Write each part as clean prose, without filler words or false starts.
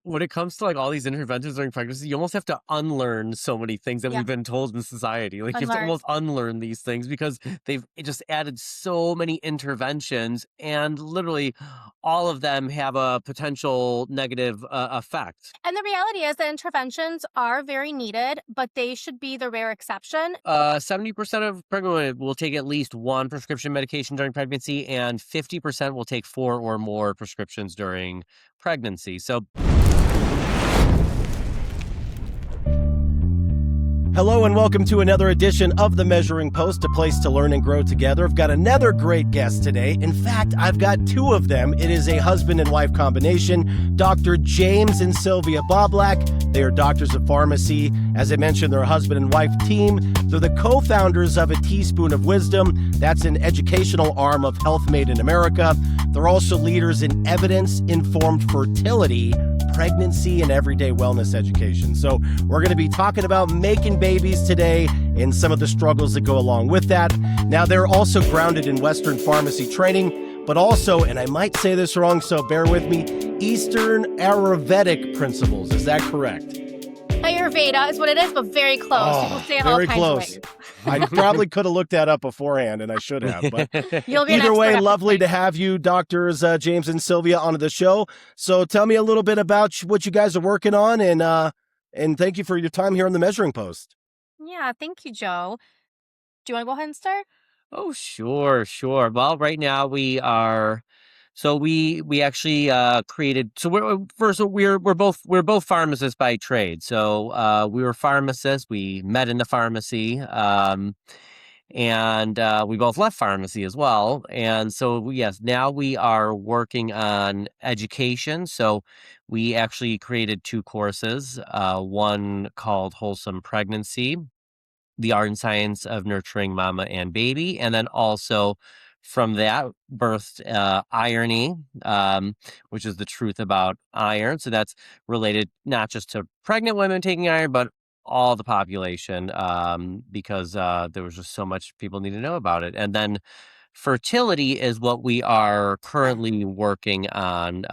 when it comes to like all these interventions during pregnancy, you almost have to unlearn so many things that Yeah, we've been told in society. Like you have to unlearn. almost unlearn these things because they've just added so many interventions, and literally all of them have a potential negative effect. And the reality is that interventions are very needed, but they should be the rare exception. 70% of pregnant women will take at least one prescription medication during pregnancy, and 50% will take four or more prescriptions during pregnancy. So Hello and welcome to another edition of The Measuring Post, a place to learn and grow together. I've got another great guest today. In fact, I've got two of them. It is a husband and wife combination, Dr. James and Sylvia Boblak. They are doctors of pharmacy. As I mentioned, they're a husband and wife team. They're the co-founders of A Teaspoon of Wisdom. That's an educational arm of Health Made in America. They're also leaders in evidence-informed fertility, pregnancy, and everyday wellness education. So we're going to be talking about making babies today and some of the struggles that go along with that. Now, they're also grounded in Western pharmacy training, but also, and I might say this wrong, so bear with me, Eastern Ayurvedic principles. Is that correct? Ayurveda is what it is, but very close. People say it all very kinds close. of ways. I probably could have looked that up beforehand, and I should have. But You'll be an either expert way, at lovely this to have you, Doctors James and Sylvia, on the show. So tell me a little bit about what you guys are working on, and thank you for your time here on the Measuring Post. point. Yeah, thank you, Joe. Do you want to go ahead and start? oh, sure, sure. Well, right now we are. So we actually created. So we're both pharmacists by trade. So we were pharmacists. We met in the pharmacy, and we both left pharmacy as well. And so yes, now we are working on education. So we actually created two courses. One called Wholesome Pregnancy, the art and science of nurturing mama and baby, and then also from that birthed irony, which is the truth about iron. So that's related not just to pregnant women taking iron, but all the population, because there was just so much people need to know about it. And then fertility is what we are currently working on,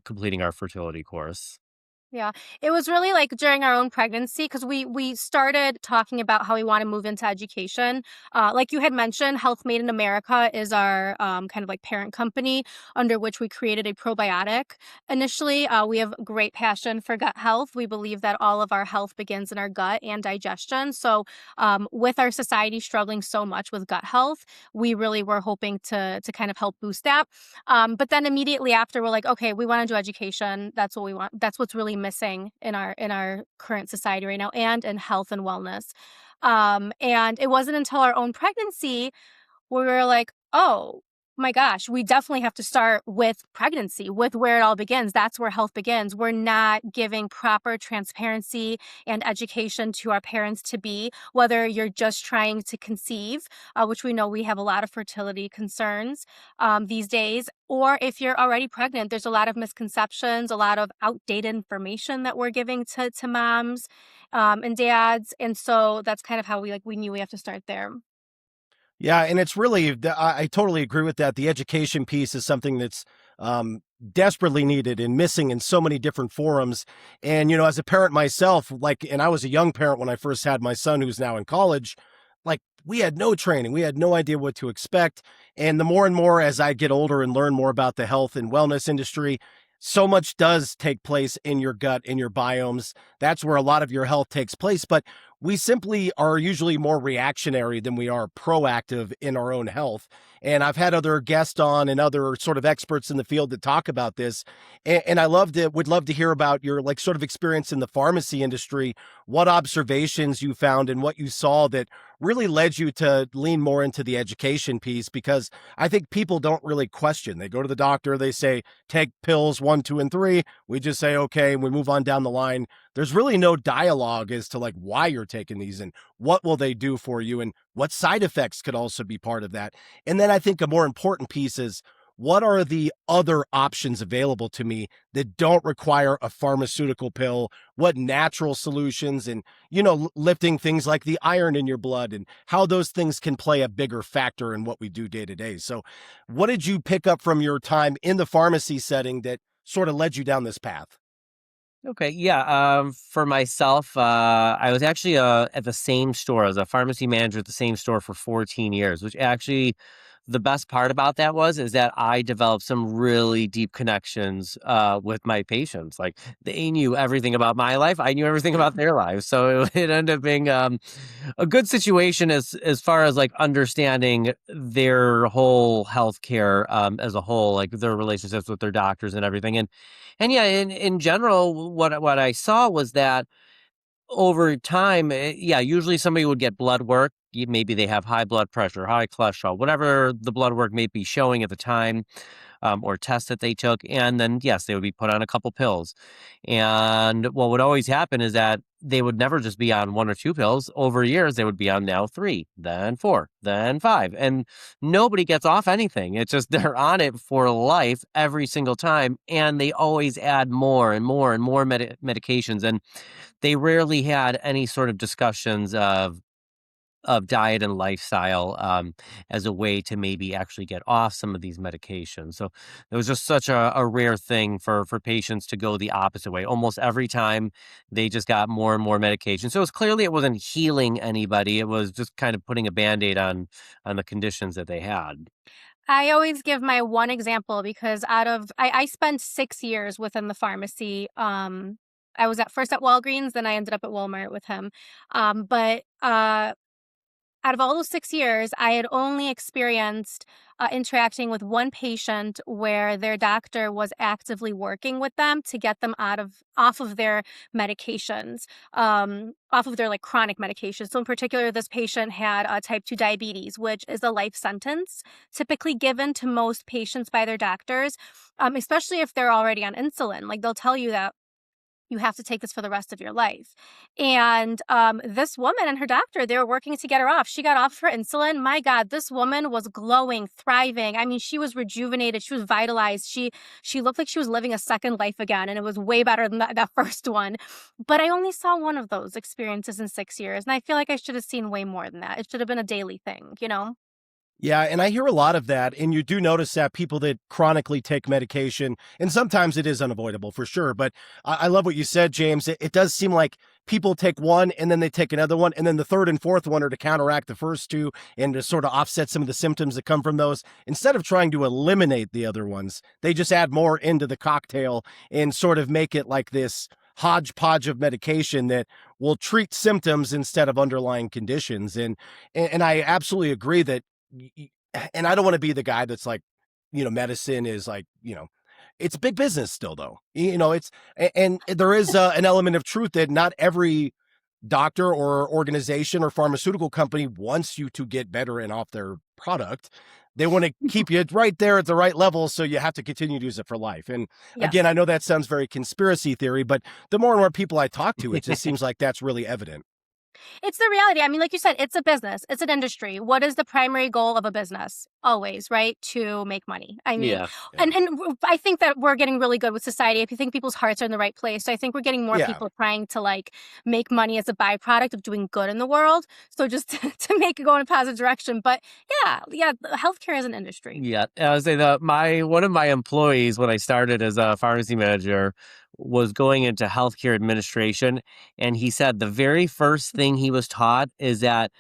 completing our fertility course. Yeah, it was really like during our own pregnancy because we started talking about how we want to move into education. Like you had mentioned, Health Made in America is our kind of like parent company under which we created a probiotic. Initially, we have great passion for gut health. We believe that all of our health begins in our gut and digestion. So, with our society struggling so much with gut health, we really were hoping to kind of help boost that. But then immediately after, we're like, okay, we want to do education. That's what we want. That's what's really missing in our current society right now, and in health and wellness. And it wasn't until our own pregnancy where we were like, oh my gosh, we definitely have to start with pregnancy, with where it all begins. That's where health begins. We're not giving proper transparency and education to our parents to be, whether you're just trying to conceive, which we know we have a lot of fertility concerns these days, or if you're already pregnant, there's a lot of misconceptions, a lot of outdated information that we're giving to moms and dads. And so that's kind of how we knew we have to start there. Yeah, and it's really, I totally agree with that. The education piece is something that's desperately needed and missing in so many different forums. And, as a parent myself, and I was a young parent when I first had my son who's now in college, we had no training. We had no idea what to expect. And the more and more as I get older and learn more about the health and wellness industry, so much does take place in your gut, in your biomes. That's where a lot of your health takes place. But we simply are usually more reactionary than we are proactive in our own health. And I've had other guests on and other sort of experts in the field that talk about this. And I would love to hear about your sort of experience in the pharmacy industry, what observations you found and what you saw that really led you to lean more into the education piece, because I think people don't really question. They go to the doctor, they say, take pills 1, 2, and 3. We just say, okay, and we move on down the line. There's really no dialogue as to why you're taking these and what will they do for you and what side effects could also be part of that. And then I think a more important piece is, what are the other options available to me that don't require a pharmaceutical pill? What natural solutions and, lifting things like the iron in your blood and how those things can play a bigger factor in what we do day to day. So what did you pick up from your time in the pharmacy setting that sort of led you down this path? Okay, yeah. For myself, I was actually at the same store. I was a pharmacy manager at the same store for 14 years, which actually the best part about that was is that I developed some really deep connections with my patients. Like they knew everything about my life, I knew everything about their lives, so it ended up being a good situation as far as like understanding their whole healthcare as a whole, like their relationships with their doctors and everything. And yeah, in general, what I saw was that over time, yeah, usually somebody would get blood work. Maybe they have high blood pressure, high cholesterol, whatever the blood work may be showing at the time, or tests that they took. And then, yes, they would be put on a couple pills. And what would always happen is that they would never just be on one or two pills. Over years, they would be on now three, then four, then five. And nobody gets off anything. It's just they're on it for life every single time. And they always add more and more and more medications. And they rarely had any sort of discussions of diet and lifestyle as a way to maybe actually get off some of these medications. So it was just such a rare thing for patients to go the opposite way. Almost every time they just got more and more medication. So it was clearly it wasn't healing anybody. It was just kind of putting a band-aid on the conditions that they had. I always give my one example because I spent 6 years within the pharmacy. I was at first at Walgreens, then I ended up at Walmart with him. But out of all those 6 years, I had only experienced interacting with one patient where their doctor was actively working with them to get them off of their medications, off of their like chronic medications. So in particular, this patient had type 2 diabetes, which is a life sentence typically given to most patients by their doctors, especially if they're already on insulin. Like they'll tell you that you have to take this for the rest of your life. And this woman and her doctor, they were working to get her off. She got off her insulin. My God, this woman was glowing, thriving. I mean, she was rejuvenated. She was vitalized. She looked like she was living a second life again. And it was way better than that first one. But I only saw one of those experiences in 6 years. And I feel like I should have seen way more than that. It should have been a daily thing, you know? Yeah, and I hear a lot of that, and you do notice that people that chronically take medication, and sometimes it is unavoidable for sure, but I love what you said, James. It does seem like people take one and then they take another one, and then the third and fourth one are to counteract the first two and to sort of offset some of the symptoms that come from those. Instead of trying to eliminate the other ones, they just add more into the cocktail and sort of make it like this hodgepodge of medication that will treat symptoms instead of underlying conditions. And I absolutely agree that and I don't want to be the guy that's like, medicine is like, it's big business still though. It's and there is an element of truth that not every doctor or organization or pharmaceutical company wants you to get better and off their product. They want to keep you right there at the right level, so you have to continue to use it for life. And again, Yes. I know that sounds very conspiracy theory, but the more and more people I talk to, it just seems like that's really evident. It's the reality. I mean, like you said, it's a business, it's an industry. What is the primary goal of a business? Always, right? To make money. I mean, Yeah. Yeah. I think that we're getting really good with society. I think people's hearts are in the right place. So I think we're getting more Yeah. people trying to like make money as a byproduct of doing good in the world. So just to make it go in a positive direction. But yeah, healthcare is an industry. Yeah, I would say that my one of my employees when I started as a pharmacy manager was going into healthcare administration, and he said the very first thing he was taught is that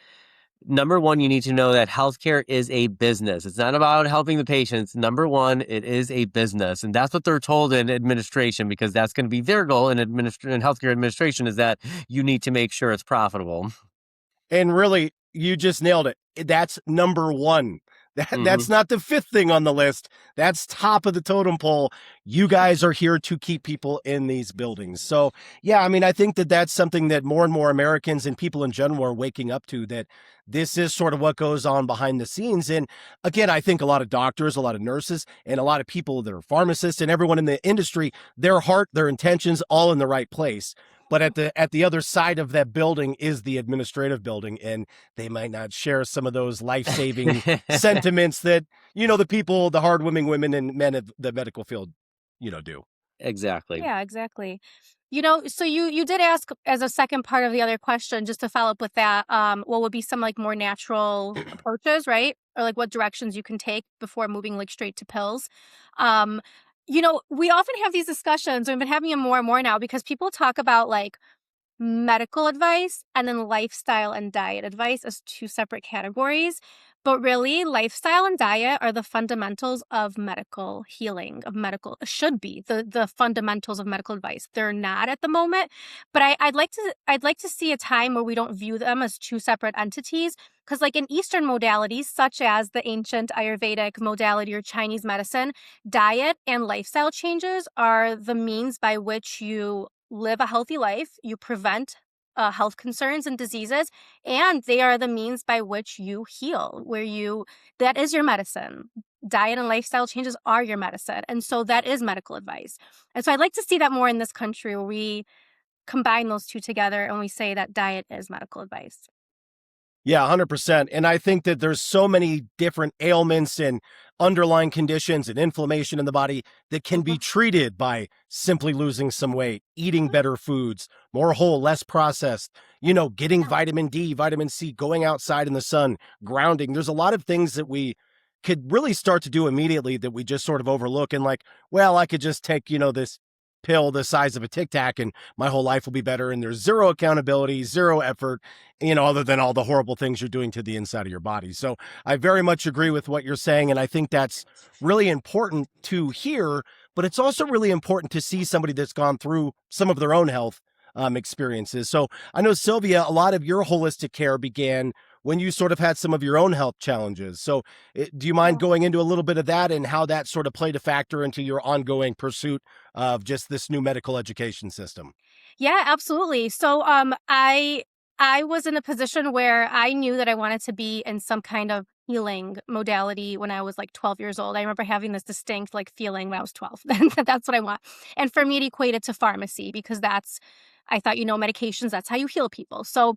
number one, you need to know that healthcare is a business. It's not about helping the patients. Number one, it is a business, and that's what they're told in administration because that's going to be their goal in healthcare administration is that you need to make sure it's profitable. And really, you just nailed it. That's number one. That's Hmm. not the fifth thing on the list. That's top of the totem pole. You guys are here to keep people in these buildings. So, yeah, I mean, I think that that's something that more and more Americans and people in general are waking up to, that this is sort of what goes on behind the scenes. And again, I think a lot of doctors, a lot of nurses, and a lot of people that are pharmacists and everyone in the industry, their heart, their intentions, all in the right place. But at the other side of that building is the administrative building, and they might not share some of those life-saving sentiments that, the people, the hardworking women and men of the medical field, do. Exactly. Yeah, exactly. So you did ask as a second part of the other question, just to follow up with that, what would be some like more natural approaches, right? Or like what directions you can take before moving like straight to pills. Um, We often have these discussions. We've been having them more and more now because people talk about like medical advice and then lifestyle and diet advice as two separate categories. But really, lifestyle and diet are the fundamentals of medical healing, of medical, should be the fundamentals of medical advice. They're not at the moment, but I'd like to see a time where we don't view them as two separate entities. Because like in Eastern modalities, such as the ancient Ayurvedic modality or Chinese medicine, diet and lifestyle changes are the means by which you live a healthy life, you prevent health concerns and diseases, and they are the means by which you heal, that is your medicine. Diet and lifestyle changes are your medicine. And so that is medical advice. And so I'd like to see that more in this country where we combine those two together and we say that diet is medical advice. Yeah, 100%. And I think that there's so many different ailments and underlying conditions and inflammation in the body that can be Mhm. treated by simply losing some weight, eating Mhm. better foods, more whole, less processed, getting Yeah. vitamin D, vitamin C, going outside in the sun, grounding. There's a lot of things that we could really start to do immediately that we just sort of overlook and like, well, I could just take, this pill the size of a Tic Tac and my whole life will be better. And there's zero accountability, zero effort, other than all the horrible things you're doing to the inside of your body. So I very much agree with what you're saying. And I think that's really important to hear, but it's also really important to see somebody that's gone through some of their own health experiences. So I know, Sylvia, a lot of your holistic care began when you sort of had some of your own health challenges. So do you mind going into a little bit of that and how that sort of played a factor into your ongoing pursuit of just this new medical education system? Yeah, absolutely. So I was in a position where I knew that I wanted to be in some kind of healing modality when I was like 12 years old. I remember having this distinct like feeling when I was 12. That's what I want. And for me it equated to pharmacy because I thought, medications, that's how you heal people. So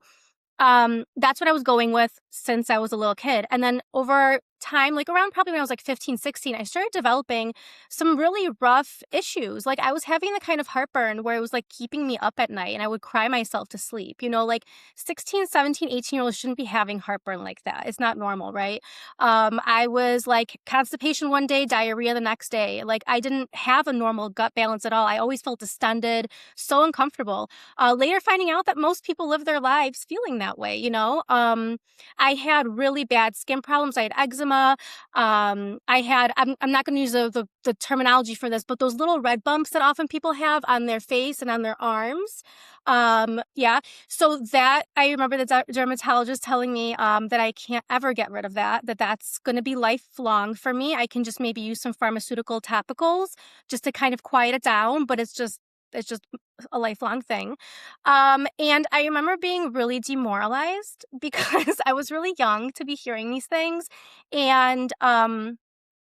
that's what I was going with since I was a little kid. And then over time, like around probably when I was like 15, 16, I started developing some really rough issues. Like I was having the kind of heartburn where it was like keeping me up at night and I would cry myself to sleep. Like 16, 17, 18-year-olds shouldn't be having heartburn like that. It's not normal, right? I was like constipation one day, diarrhea the next day. Like I didn't have a normal gut balance at all. I always felt distended, so uncomfortable. Later finding out that most people live their lives feeling that way. I had really bad skin problems. I had eczema. I'm not going to use the terminology for this, but those little red bumps that often people have on their face and on their arms. Yeah. So that I remember the dermatologist telling me that I can't ever get rid of that's going to be lifelong for me. I can just maybe use some pharmaceutical topicals just to kind of quiet it down, but it's just a lifelong thing. And I remember being really demoralized because I was really young to be hearing these things. And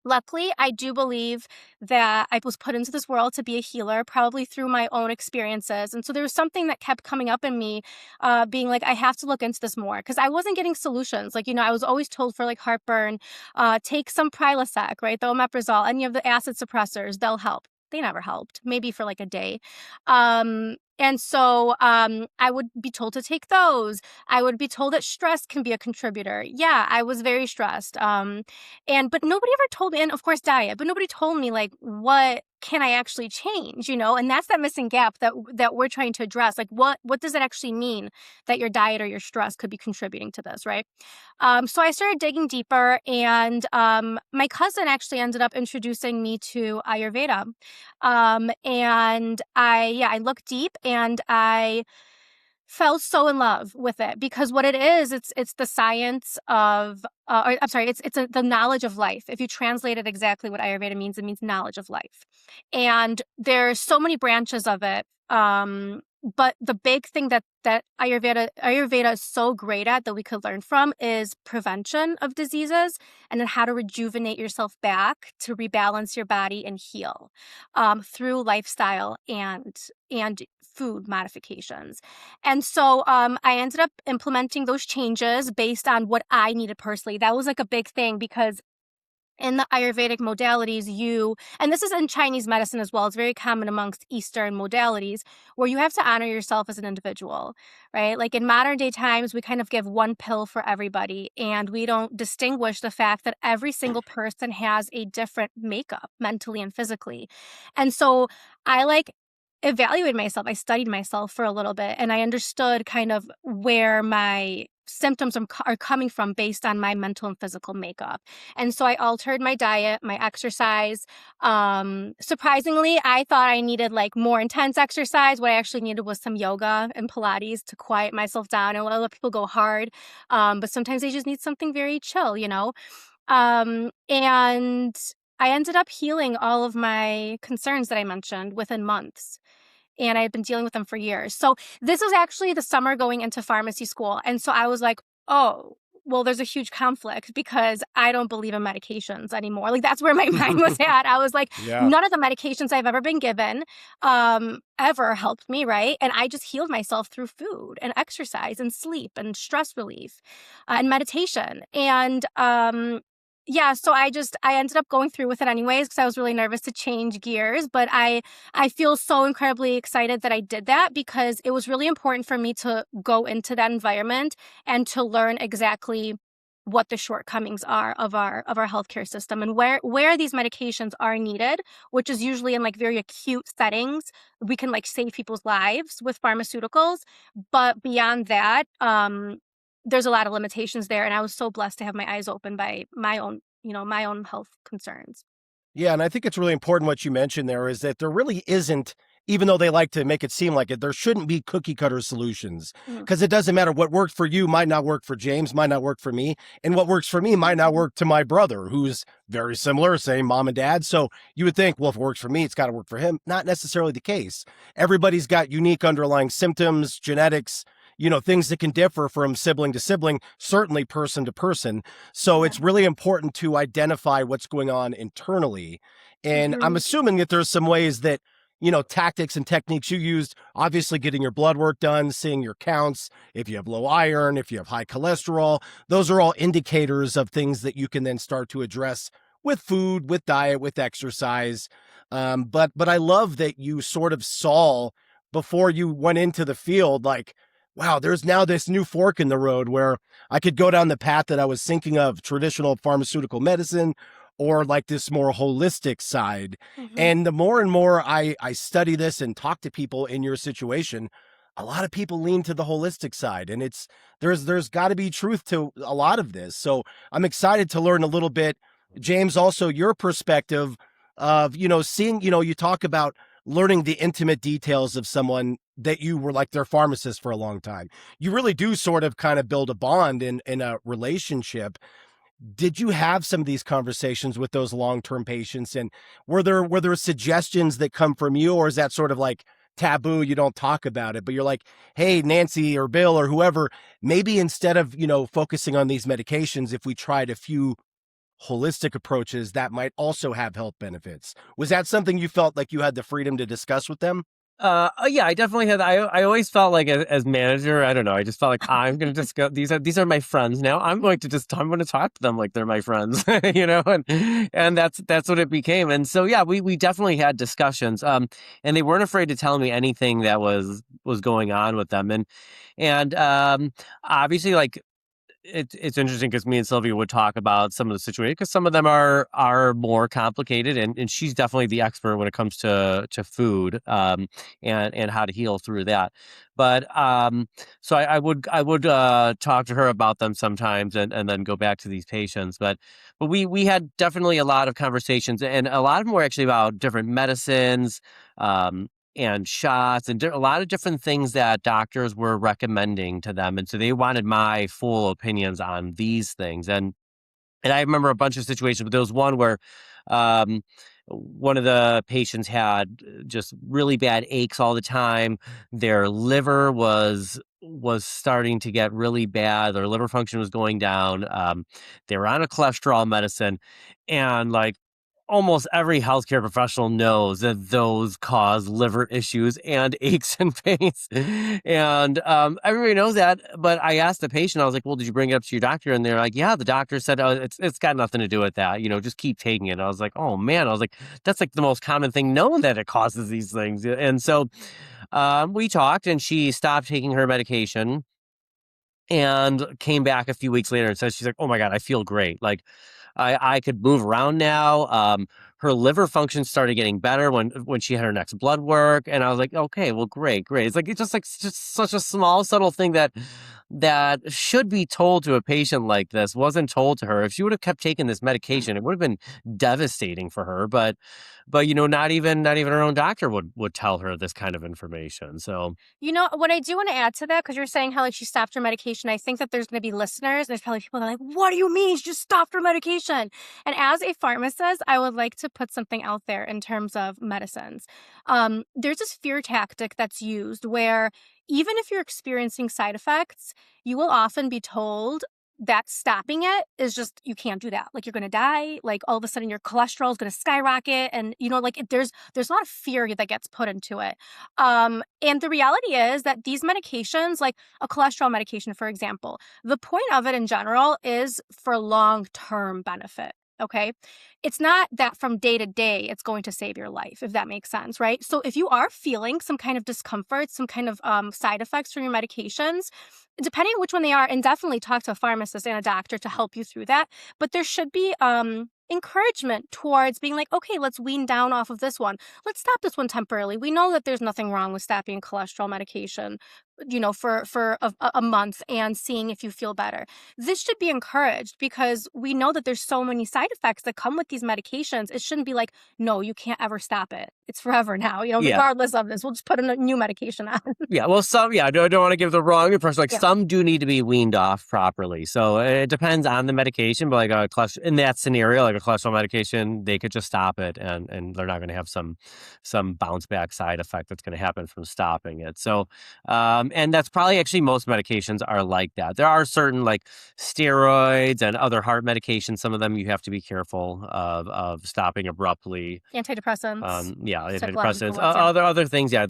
luckily, I do believe that I was put into this world to be a healer, probably through my own experiences. And so there was something that kept coming up in me, being like, I have to look into this more because I wasn't getting solutions. Like, I was always told for like heartburn, take some Prilosec, right? The omeprazole, any of the acid suppressors, they'll help. They never helped, maybe for like a day. And so I would be told to take those. I would be told that stress can be a contributor. Yeah, I was very stressed. But nobody ever told me, and of course diet, but nobody told me like what can I actually change, And that's that missing gap that we're trying to address. Like what does it actually mean that your diet or your stress could be contributing to this, right? So I started digging deeper, and my cousin actually ended up introducing me to Ayurveda. And I looked deep and I fell so in love with it because what it is, it's the science of, or I'm sorry, it's the knowledge of life. If you translate it exactly what Ayurveda means, it means knowledge of life. And there's so many branches of it. But the big thing that Ayurveda is so great at that we could learn from is prevention of diseases and then how to rejuvenate yourself back to rebalance your body and heal through lifestyle and food modifications. And so I ended up implementing those changes based on what I needed personally. That was like a big thing because In the Ayurvedic modalities, and this is in Chinese medicine as well, it's very common amongst Eastern modalities, where you have to honor yourself as an individual, right? Like in modern day times, we kind of give one pill for everybody, and we don't distinguish the fact that every single person has a different makeup mentally and physically. And so I like evaluated myself. I studied myself for a little bit, and I understood kind of where my symptoms are coming from based on my mental and physical makeup. And so I altered my diet, my exercise. Surprisingly, I thought I needed like more intense exercise. What I actually needed was some yoga and Pilates to quiet myself down. And a lot of people go hard, but sometimes they just need something very chill, you know? And I ended up healing all of my concerns that I mentioned within months. And I had been dealing with them for years. So this was actually the summer going into pharmacy school. And so I was like, oh, well, there's a huge conflict because I don't believe in medications anymore. Like that's where my mind was at. I was like, Yeah. none of the medications I've ever been given ever helped me, right? And I just healed myself through food and exercise and sleep and stress relief and meditation. And yeah, so I ended up going through with it anyways because I was really nervous to change gears, but I feel so incredibly excited that I did that because it was really important for me to go into that environment and to learn exactly what the shortcomings are of our healthcare system and where these medications are needed, which is usually in like very acute settings. We can like save people's lives with pharmaceuticals, but beyond that, there's a lot of limitations there. And I was so blessed to have my eyes open by my own, my own health concerns. Yeah, and I think it's really important what you mentioned there is that there really isn't, even though they like to make it seem like it, there shouldn't be cookie cutter solutions Mhm. because it doesn't matter what worked for you might not work for James, might not work for me, and what works for me might not work to my brother who's very similar, same mom and dad. So you would think, well, if it works for me, it's got to work for him. Not necessarily the case. Everybody's got unique underlying symptoms, genetics, things that can differ from sibling to sibling, certainly person to person. So Yeah. it's really important to identify what's going on internally. And I'm Mhm. assuming that there's some ways that, tactics and techniques you used, obviously getting your blood work done, seeing your counts, if you have low iron, if you have high cholesterol, those are all indicators of things that you can then start to address with food, with diet, with exercise. But I love that you sort of saw before you went into the field, like, wow, there's now this new fork in the road where I could go down the path that I was thinking of traditional pharmaceutical medicine or like this more holistic side. Mhm. And the more and more I study this and talk to people in your situation, a lot of people lean to the holistic side. And there's got to be truth to a lot of this. So I'm excited to learn a little bit, James, also your perspective of, seeing, you talk about learning the intimate details of someone that you were like their pharmacist for a long time. You really do sort of kind of build a bond in a relationship. Did you have some of these conversations with those long-term patients? And were there suggestions that come from you, or is that sort of like taboo? You don't talk about it, but you're like, hey, Nancy or Bill or whoever, maybe instead of, focusing on these medications, if we tried a few holistic approaches that might also have health benefits. Was that something you felt like you had the freedom to discuss with them? Yeah, I definitely had. I always felt like as manager, I don't know. I just felt like I'm going to just go. These are my friends now. I'm going to talk to them like they're my friends, and that's what it became. And so yeah, we definitely had discussions. And they weren't afraid to tell me anything that was going on with them, and obviously like it's interesting because me and Sylvia would talk about some of the situation because some of them are more complicated, and she's definitely the expert when it comes to food, and how to heal through that. But so I would talk to her about them sometimes, and then go back to these patients. But we had definitely a lot of conversations, and a lot of them were actually about different medicines. And shots and a lot of different things that doctors were recommending to them. And so they wanted my full opinions on these things. And I remember a bunch of situations, but there was one where um, one of the patients had just really bad aches all the time. Their liver was starting to get really bad. Their liver function was going down. They were on a cholesterol medicine, and like almost every healthcare professional knows that those cause liver issues and aches and pains. And everybody knows that. But I asked the patient, I was like, well, did you bring it up to your doctor? And they're like, yeah, the doctor said, oh, it's got nothing to do with that. Just keep taking it. And I was like, oh, man. I was like, that's like the most common thing known that it causes these things. And so we talked and she stopped taking her medication and came back a few weeks later and said, she's like, oh my God, I feel great. Like I could move around now. Her liver function started getting better when she had her next blood work. And I was like, okay, well, great. It's just such a small, subtle thing that should be told to a patient like this, wasn't told to her. If she would have kept taking this medication, it would have been devastating for her. But not even her own doctor would tell her this kind of information. So What I do want to add to that, because you're saying how like she stopped her medication, I think that there's going to be listeners. There's probably people that are like, what do you mean she just stopped her medication? And as a pharmacist, I would like to put something out there in terms of medicines. There's this fear tactic that's used where even if you're experiencing side effects, you will often be told that stopping it is just, you can't do that. Like you're going to die. Like all of a sudden your cholesterol is going to skyrocket. And, there's a lot of fear that gets put into it. And the reality is that these medications, like a cholesterol medication, for example, the point of it in general is for long-term benefit. Okay. It's not that from day to day, it's going to save your life, if that makes sense, right? So if you are feeling some kind of discomfort, some kind of side effects from your medications, depending on which one they are, and definitely talk to a pharmacist and a doctor to help you through that. But there should be encouragement towards being like, okay, let's wean down off of this one. Let's stop this one temporarily. We know that there's nothing wrong with stopping cholesterol medication, for a month and seeing if you feel better. This should be encouraged because we know that there's so many side effects that come with these medications. It shouldn't be like, no, you can't ever stop it. It's forever now, yeah. regardless of this. We'll just put a new medication on. Yeah, well, I don't want to give the wrong impression. Like some do need to be weaned off properly. So it depends on the medication, but like in that scenario, like a cholesterol medication, they could just stop it and they're not going to have some bounce back side effect that's going to happen from stopping it. So, and that's probably actually most medications are like that. There are certain like steroids and other heart medications. Some of them you have to be careful of stopping abruptly. Antidepressants. Antidepressants. Other things. Yeah,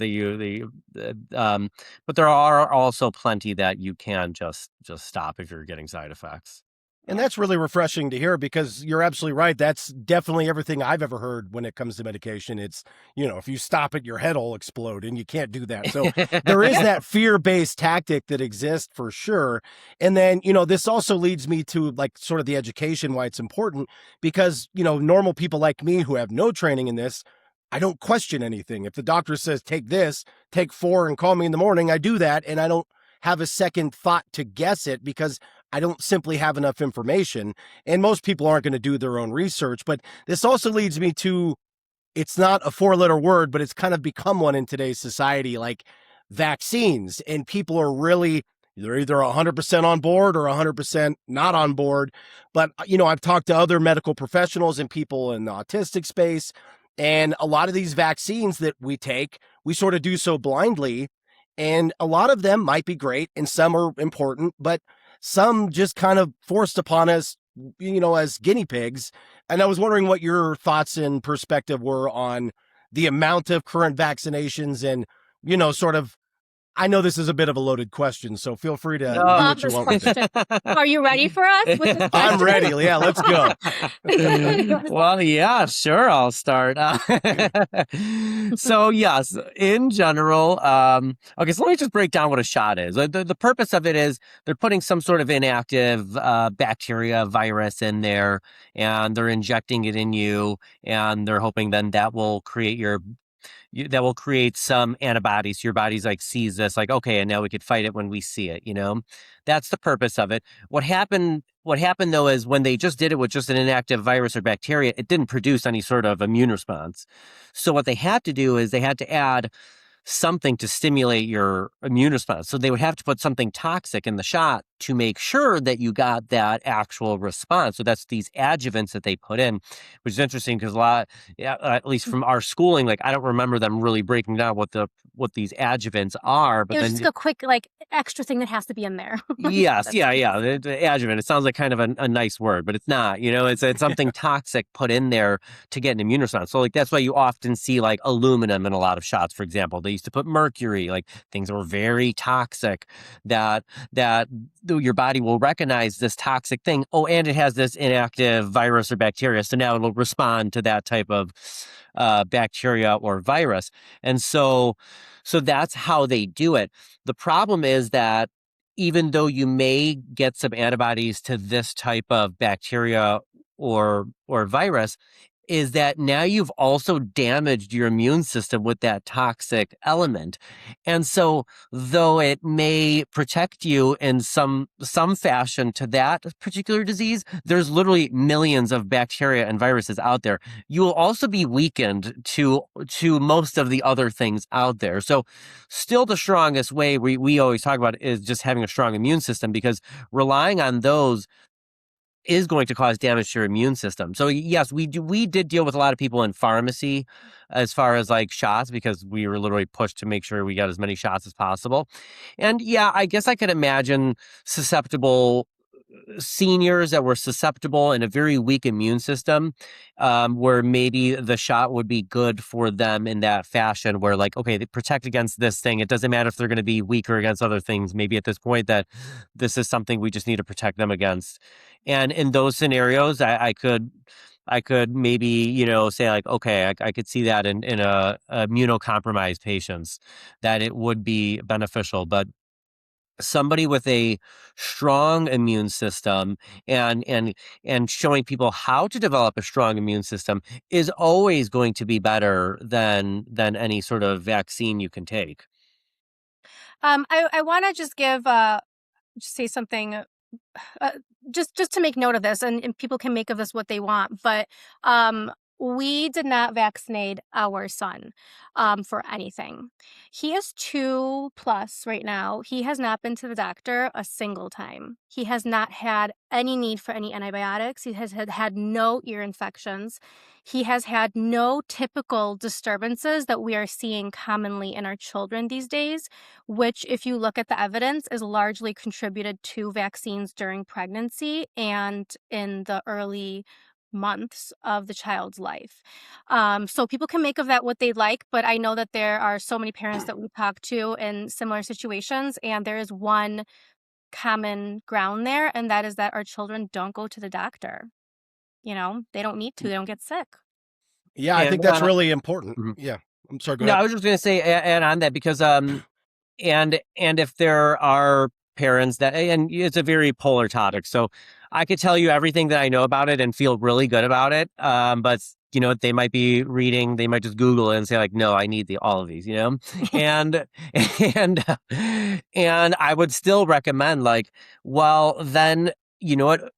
but there are also plenty that you can just stop if you're getting side effects. And that's really refreshing to hear because you're absolutely right. That's definitely everything I've ever heard when it comes to medication. It's, if you stop it, your head will explode and you can't do that. So there is that fear-based tactic that exists for sure. And then, this also leads me to like sort of the education, why it's important because, normal people like me who have no training in this, I don't question anything. If the doctor says, take this, take 4 and call me in the morning, I do that. And I don't have a second thought to guess it because I don't simply have enough information. And most people aren't going to do their own research. But this also leads me to, it's not a 4-letter word, but it's kind of become one in today's society, like vaccines. And people are really, they're either 100% on board or 100% not on board. But, I've talked to other medical professionals and people in the autistic space. And a lot of these vaccines that we take, we sort of do so blindly. And a lot of them might be great and some are important, but some just kind of forced upon us, as guinea pigs. And I was wondering what your thoughts and perspective were on the amount of current vaccinations and, sort of, I know this is a bit of a loaded question, so feel free to do what you want with it. Are you ready for us with this question? I'm ready. Yeah, let's go. Well, yeah, sure. I'll start. So yes, in general, okay, so let me just break down what a shot is. The purpose of it is they're putting some sort of inactive bacteria, virus in there, and they're injecting it in you, and they're hoping then that will create some antibodies. Your body's like sees this, like, okay, and now we could fight it when we see it, That's the purpose of it. What happened though is when they just did it with just an inactive virus or bacteria, it didn't produce any sort of immune response. So what they had to do is they had to add something to stimulate your immune response. So they would have to put something toxic in the shot to make sure that you got that actual response. So that's these adjuvants that they put in, which is interesting because a lot, yeah, at least from our schooling, like I don't remember them really breaking down what these adjuvants are. It But was then just a quick like extra thing that has to be in there. Like, yes, that's yeah, just yeah. The adjuvant. It sounds like kind of a nice word, but it's not. It's something toxic put in there to get an immune response. So like that's why you often see like aluminum in a lot of shots. For example, they used to put mercury, like things that were very toxic that that your body will recognize this toxic thing. Oh, and it has this inactive virus or bacteria, so now it'll respond to that type of bacteria or virus. And so that's how they do it. The problem is that even though you may get some antibodies to this type of bacteria or virus, is that now you've also damaged your immune system with that toxic element. And so though it may protect you in some fashion to that particular disease, there's literally millions of bacteria and viruses out there. You will also be weakened to most of the other things out there. So still the strongest way we always talk about is just having a strong immune system, because relying on those is going to cause damage to your immune system. So yes, we did deal with a lot of people in pharmacy as far as like shots, because we were literally pushed to make sure we got as many shots as possible. And yeah, I guess I could imagine susceptible seniors that were susceptible and a very weak immune system, where maybe the shot would be good for them in that fashion, where like, okay, they protect against this thing. It doesn't matter if they're going to be weaker against other things. Maybe at this point that this is something we just need to protect them against. And in those scenarios, I could maybe, say like, okay, I could see that in a immunocompromised patients, that it would be beneficial. But somebody with a strong immune system and showing people how to develop a strong immune system is always going to be better than any sort of vaccine you can take. I want to just say something, uh, just to make note of this, and people can make of this what they want. But we did not vaccinate our son for anything. He is 2 plus right now. He has not been to the doctor a single time. He has not had any need for any antibiotics. He has had no ear infections. He has had no typical disturbances that we are seeing commonly in our children these days, which, if you look at the evidence, is largely contributed to vaccines during pregnancy and in the early months of the child's life. So people can make of that what they like, but I know that there are so many parents that we talk to in similar situations, and there is one common ground there, and that is that our children don't go to the doctor. They don't need to, they don't get sick. Yeah, I think And that's really important. mhm. Yeah. I'm sorry, go No, ahead. I was just going to say, add on that, because and if there are parents that, and it's a very polar topic, so I could tell you everything that I know about it and feel really good about it. But they might be reading, they might just Google it and say like, no, I need all of these, and and and I would still recommend like, well, then what.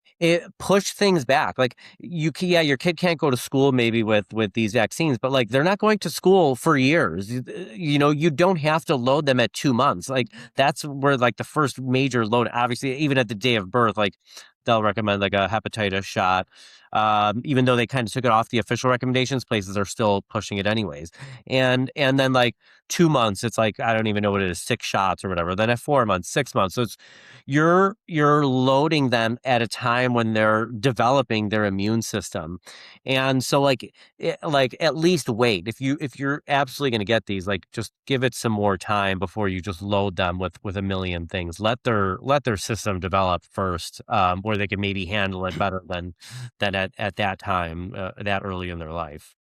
Push things back. Like yeah, your kid can't go to school maybe with these vaccines, but like they're not going to school for years. You don't have to load them at 2 months. Like that's where like the first major load. Obviously, even at the day of birth, like they'll recommend like a hepatitis shot. Even though they kind of took it off the official recommendations, places are still pushing it anyways. And then like 2 months, it's like I don't even know what it is, 6 shots or whatever. Then at 4 months, 6 months, so it's you're loading them at a time when they're developing their immune system. And so like at least wait, if you're absolutely going to get these, like just give it some more time before you just load them with a million things. Let their system develop first, where they can maybe handle it better than at that time, that early in their life.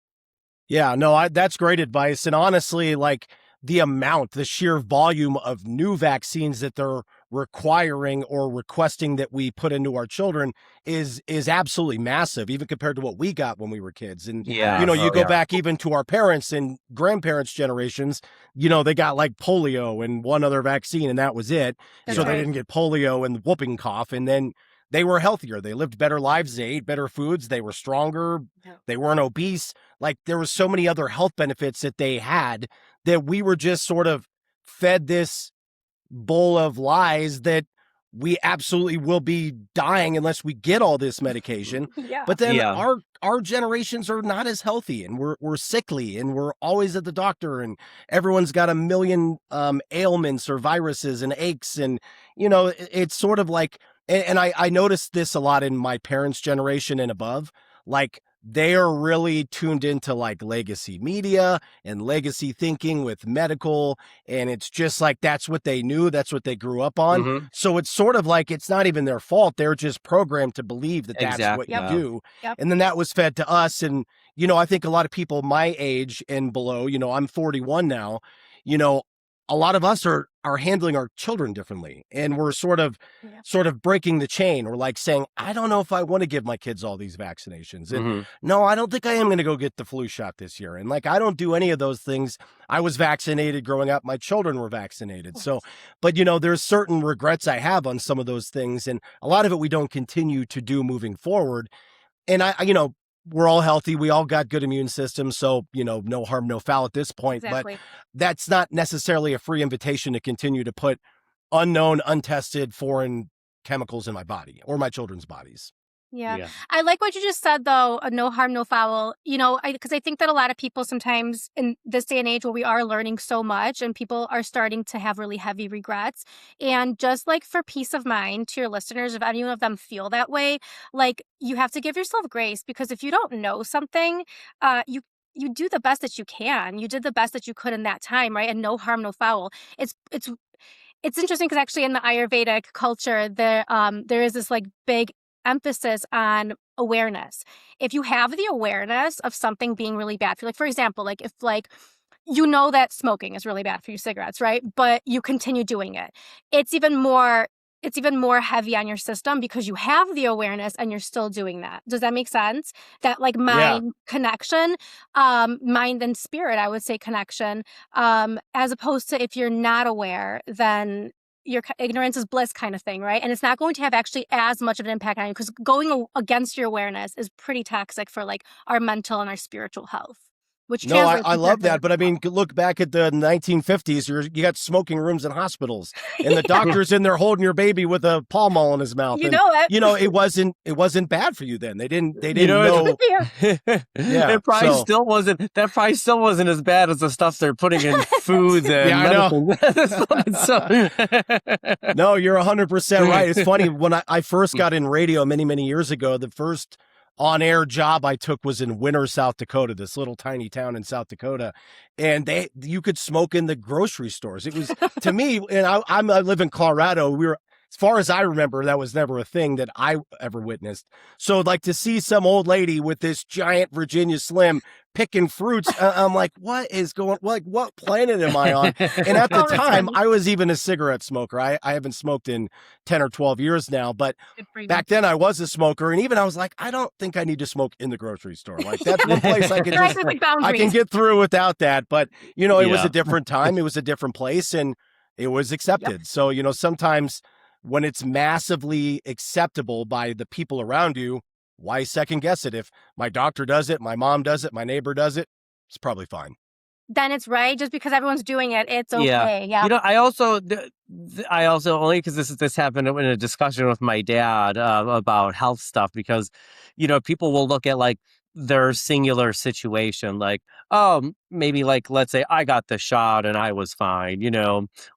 Yeah, no, that's great advice. And honestly, like the sheer volume of new vaccines that they're requiring or requesting that we put into our children is absolutely massive, even compared to what we got when we were kids. And Yeah. you Oh go yeah. back even to our parents and grandparents' generations, they got like polio and one other vaccine, and that was it. That's So Yeah. they right. didn't get polio and whooping cough, and then they were healthier. They lived better lives. They ate better foods. They were stronger. Yeah. They weren't obese. Like there was so many other health benefits that they had that we were just sort of fed this bowl of lies that we absolutely will be dying unless we get all this medication. Yeah. But then Yeah. our generations are not as healthy, and we're sickly, and we're always at the doctor, and everyone's got a million ailments or viruses and aches, and it's sort of like, and I noticed this a lot in my parents' generation and above, like they are really tuned into like legacy media and legacy thinking with medical, and it's just like that's what they knew, that's what they grew up on. Hmm. So it's sort of like it's not even their fault. They're just programmed to believe that that's what Exactly. you Yep. Yeah. do. Yep. And then that was fed to us. And, I think a lot of people my age and below, I'm 41 now, you know, a lot of us are handling our children differently. And we're Yeah. sort of breaking the chain. We're like saying, I don't know if I want to give my kids all these vaccinations. And Hmm. no, I don't think I am going to go get the flu shot this year. And like, I don't do any of those things. I was vaccinated growing up. My children were vaccinated. So, but there's certain regrets I have on some of those things. And a lot of it we don't continue to do moving forward. And we're all healthy. We all got good immune systems. So, no harm, no foul at this point. But Exactly. that's not necessarily a free invitation to continue to put unknown, untested foreign chemicals in my body or my children's bodies. Yeah. Yeah. I like what you just said, though, no harm, no foul. Because I think that a lot of people sometimes in this day and age where we are learning so much and people are starting to have really heavy regrets. And just like for peace of mind to your listeners, if any of them feel that way, like you have to give yourself grace, because if you don't know something, you do the best that you can. You did the best that you could in that time, right? And no harm, no foul. It's interesting because actually in the Ayurvedic culture, there is this like big emphasis on awareness. If you have the awareness of something being really bad for you, like for example, like if like you know that smoking is really bad for your cigarettes, right? But you continue doing it. It's even more heavy on your system because you have the awareness and you're still doing that. Does that make sense? That like Yeah. mind connection, mind and spirit, I would say connection, as opposed to if you're not aware, then your ignorance is bliss kind of thing, right? And it's not going to have actually as much of an impact on you because going against your awareness is pretty toxic for like our mental and our spiritual health, which No, translates I into our love that. But I physical mean, health. look back at the 1950s. You got smoking rooms in hospitals, and the Yeah, doctor's in there holding your baby with a Pall Mall in his mouth. you And know it. it wasn't bad for you then. They You didn't know, know. Yeah. it probably So still wasn't. That probably still wasn't as bad as the stuff they're putting in foods yeah, and I know. medicine. No, you're 100% right. It's funny when I first got in radio many, many years ago. The first on-air job I took was in Winter, South Dakota, this little tiny town in South Dakota, and you could smoke in the grocery stores. It was to me, and I live in Colorado. As far as I remember, that was never a thing that I ever witnessed. So, like to see some old lady with this giant Virginia Slim picking fruits, I'm like, what is going? Like, what planet am I on? And at the Oh, that's time, funny. I was even a cigarette smoker. I haven't smoked in 10 or 12 years now, but Good for you. back then I was a smoker. And even I was like, I don't think I need to smoke in the grocery store. Like that's one place I can Right, just, with like I can boundaries. get through without that. But, it was Yeah. a different time. It was a different place and it was Yep. accepted. So, sometimes when it's massively acceptable by the people around you, why second guess it? If my doctor does it, my mom does it, my neighbor does it, it's probably fine. Then it's right. Just because everyone's doing it, it's Yeah. okay. Yeah. I also only because this happened in a discussion with my dad about health stuff because, people will look at like their singular situation, like, oh, maybe like, let's say I got the shot and I was fine,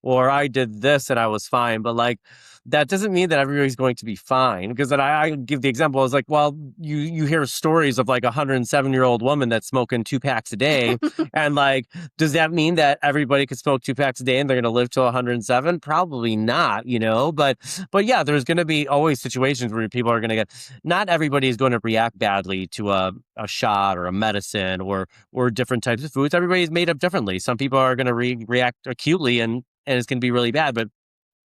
or I did this and I was fine. But like, that doesn't mean that everybody's going to be fine. Because then I give the example, I was like, well, you hear stories of like a 107-year-old woman that's smoking 2 packs a day. And like, does that mean that everybody could smoke 2 packs a day and they're going to live till 107? Probably not, but yeah, there's going to be always situations where people are going to not everybody is going to react badly to a shot or a medicine or different types of foods. Everybody's made up differently. Some people are going to react acutely and it's going to be really bad, but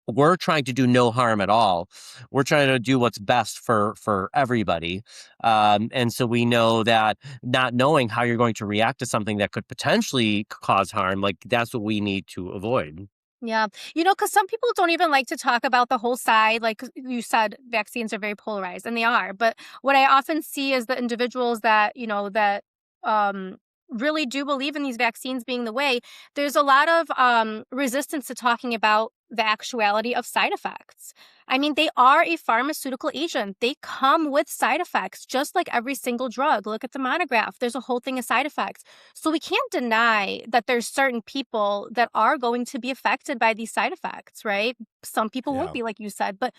we're trying to do no harm at all. We're trying to do what's best for everybody. And so we know that not knowing how you're going to react to something that could potentially cause harm, like that's what we need to avoid. Yeah. Because some people don't even like to talk about the whole side. Like you said, vaccines are very polarized, and they are. But what I often see is the individuals that, that really do believe in these vaccines being the way, there's a lot of resistance to talking about the actuality of side effects. I mean, they are a pharmaceutical agent. They come with side effects, just like every single drug. Look at the monograph. There's a whole thing of side effects. So we can't deny that there's certain people that are going to be affected by these side effects, right? Some people won't Yeah. be, like you said, but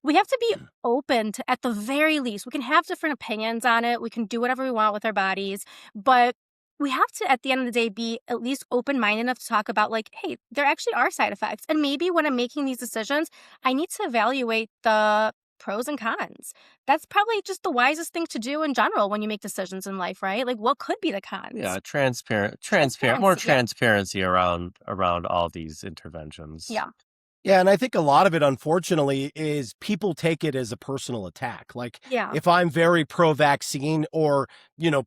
we have to be open to, at the very least, we can have different opinions on it. We can do whatever we want with our bodies, but we have to, at the end of the day, be at least open-minded enough to talk about, like, hey, there actually are side effects. And maybe when I'm making these decisions, I need to evaluate the pros and cons. That's probably just the wisest thing to do in general when you make decisions in life, right? Like, what could be the cons? Yeah, transparent, more Transparency. Yeah. transparency around all these interventions. Yeah. Yeah, and I think a lot of it, unfortunately, is people take it as a personal attack. Like, Yeah. if I'm very pro-vaccine or,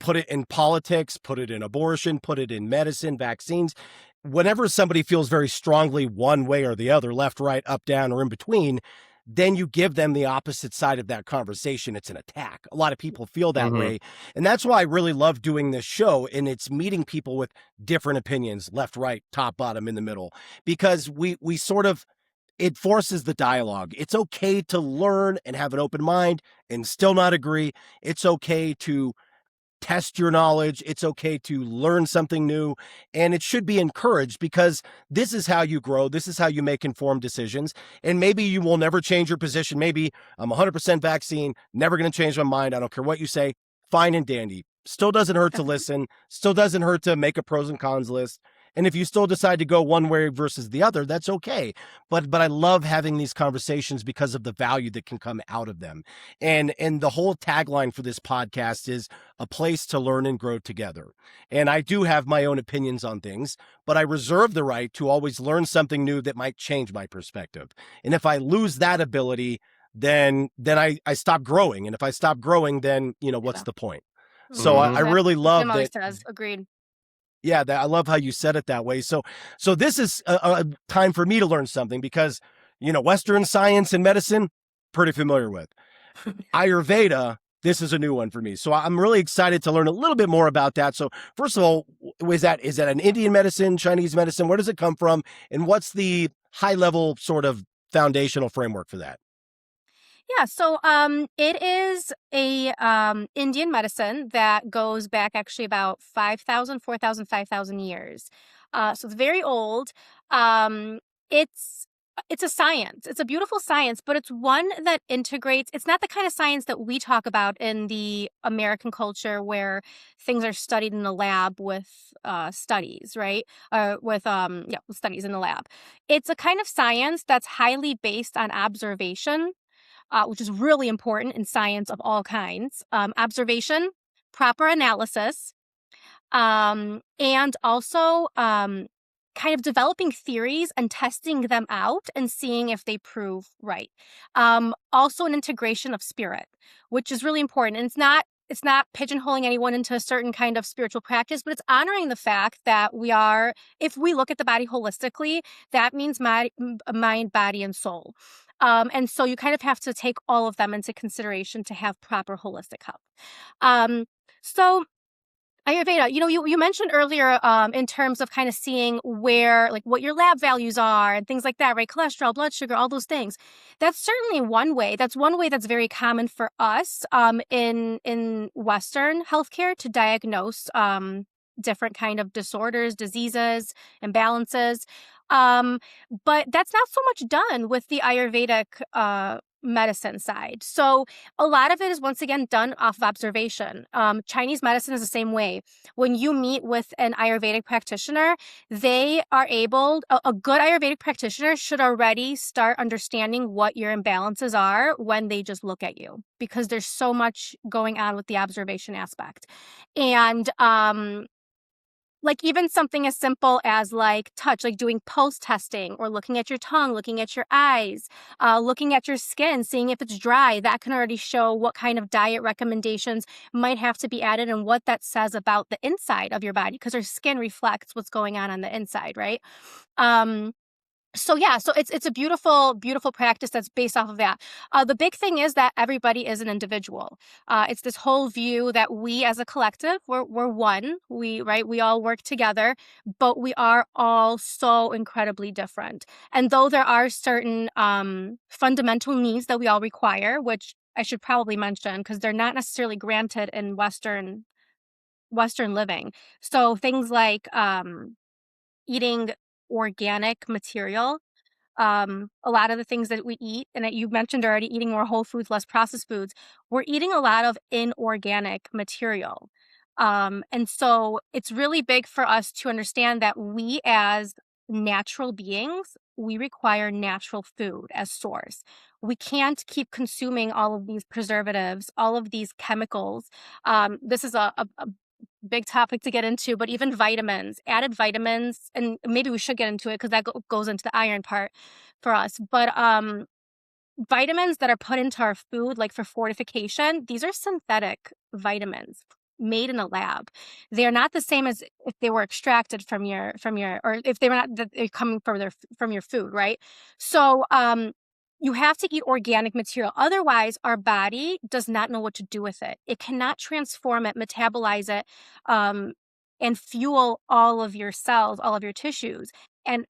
put it in politics, put it in abortion, put it in medicine, vaccines, whenever somebody feels very strongly one way or the other, left, right, up, down, or in between, then you give them the opposite side of that conversation. It's an attack. A lot of people feel that Mhm. way. And that's why I really love doing this show. And it's meeting people with different opinions, left, right, top, bottom, in the middle, because we sort of, it forces the dialogue. It's okay to learn and have an open mind and still not agree. It's okay to test your knowledge. It's okay to learn something new. And it should be encouraged because this is how you grow. This is how you make informed decisions. And maybe you will never change your position. Maybe I'm 100% vaccine, never going to change my mind. I don't care what you say. Fine and dandy. Still doesn't hurt to listen. Still doesn't hurt to make a pros and cons list. And if you still decide to go one way versus the other, that's okay. But I love having these conversations because of the value that can come out of them. And the whole tagline for this podcast is a place to learn and grow together. And I do have my own opinions on things, but I reserve the right to always learn something new that might change my perspective. And if I lose that ability, then I stop growing. And if I stop growing, then, what's Yeah. the point? So I, Mhm. I Mhm. really Exactly. Jim love always that. says, agreed. Yeah, I love how you said it that way. So this is a time for me to learn something because, Western science and medicine, pretty familiar with. Ayurveda, this is a new one for me. So I'm really excited to learn a little bit more about that. So first of all, is that an Indian medicine, Chinese medicine? Where does it come from? And what's the high level sort of foundational framework for that? Yeah, so it is a Indian medicine that goes back actually about 5,000, 4,000, 5,000 years. So it's very old. Um, it's it's a science. It's a beautiful science, but it's one that integrates. It's not the kind of science that we talk about in the American culture where things are studied in a lab with studies, right? With studies in the lab. It's a kind of science that's highly based on observation, which is really important in science of all kinds. Observation, proper analysis, and also kind of developing theories and testing them out and seeing if they prove right. Also, an integration of spirit, which is really important. And it's not pigeonholing anyone into a certain kind of spiritual practice, but it's honoring the fact that if we look at the body holistically, that means mind, body, and soul. And so you kind of have to take all of them into consideration to have proper holistic health. So Ayurveda, you mentioned earlier in terms of kind of seeing where, like, what your lab values are and things like that, right? Cholesterol, blood sugar, all those things. That's certainly one way. That's one way that's very common for us in Western healthcare to diagnose different kind of disorders, diseases, imbalances. Um, but that's not so much done with the Ayurvedic medicine side. So a lot of it is once again done off of observation. Chinese medicine is the same way. When you meet with an Ayurvedic practitioner, a good Ayurvedic practitioner should already start understanding what your imbalances are when they just look at you, because there's so much going on with the observation aspect. And like even something as simple as like touch, like doing pulse testing or looking at your tongue, looking at your eyes, looking at your skin, seeing if it's dry, that can already show what kind of diet recommendations might have to be added and what that says about the inside of your body, because our skin reflects what's going on the inside, right? Um, So yeah, so it's a beautiful practice that's based off of that. The big thing is that everybody is an individual. It's this whole view that we as a collective, we're one. We all work together, but we are all so incredibly different. And though there are certain fundamental needs that we all require, which I should probably mention because they're not necessarily granted in Western living. So things like eating organic material, a lot of the things that we eat, and that you mentioned already, eating more whole foods, less processed foods, we're eating a lot of inorganic material. And so it's really big for us to understand that we as natural beings, we require natural food as source. We can't keep consuming all of these preservatives, all of these chemicals. This is a big topic to get into, but even vitamins, added vitamins, and maybe we should get into it because that goes into the iron part for us. But vitamins that are put into our food, like for fortification, these are synthetic vitamins made in a lab. They are not the same as if they were extracted from your, or if they were not that they're coming from your food, right? So you have to eat organic material. Otherwise, our body does not know what to do with it. It cannot transform it, metabolize it, um, and fuel all of your cells, all of your tissues. And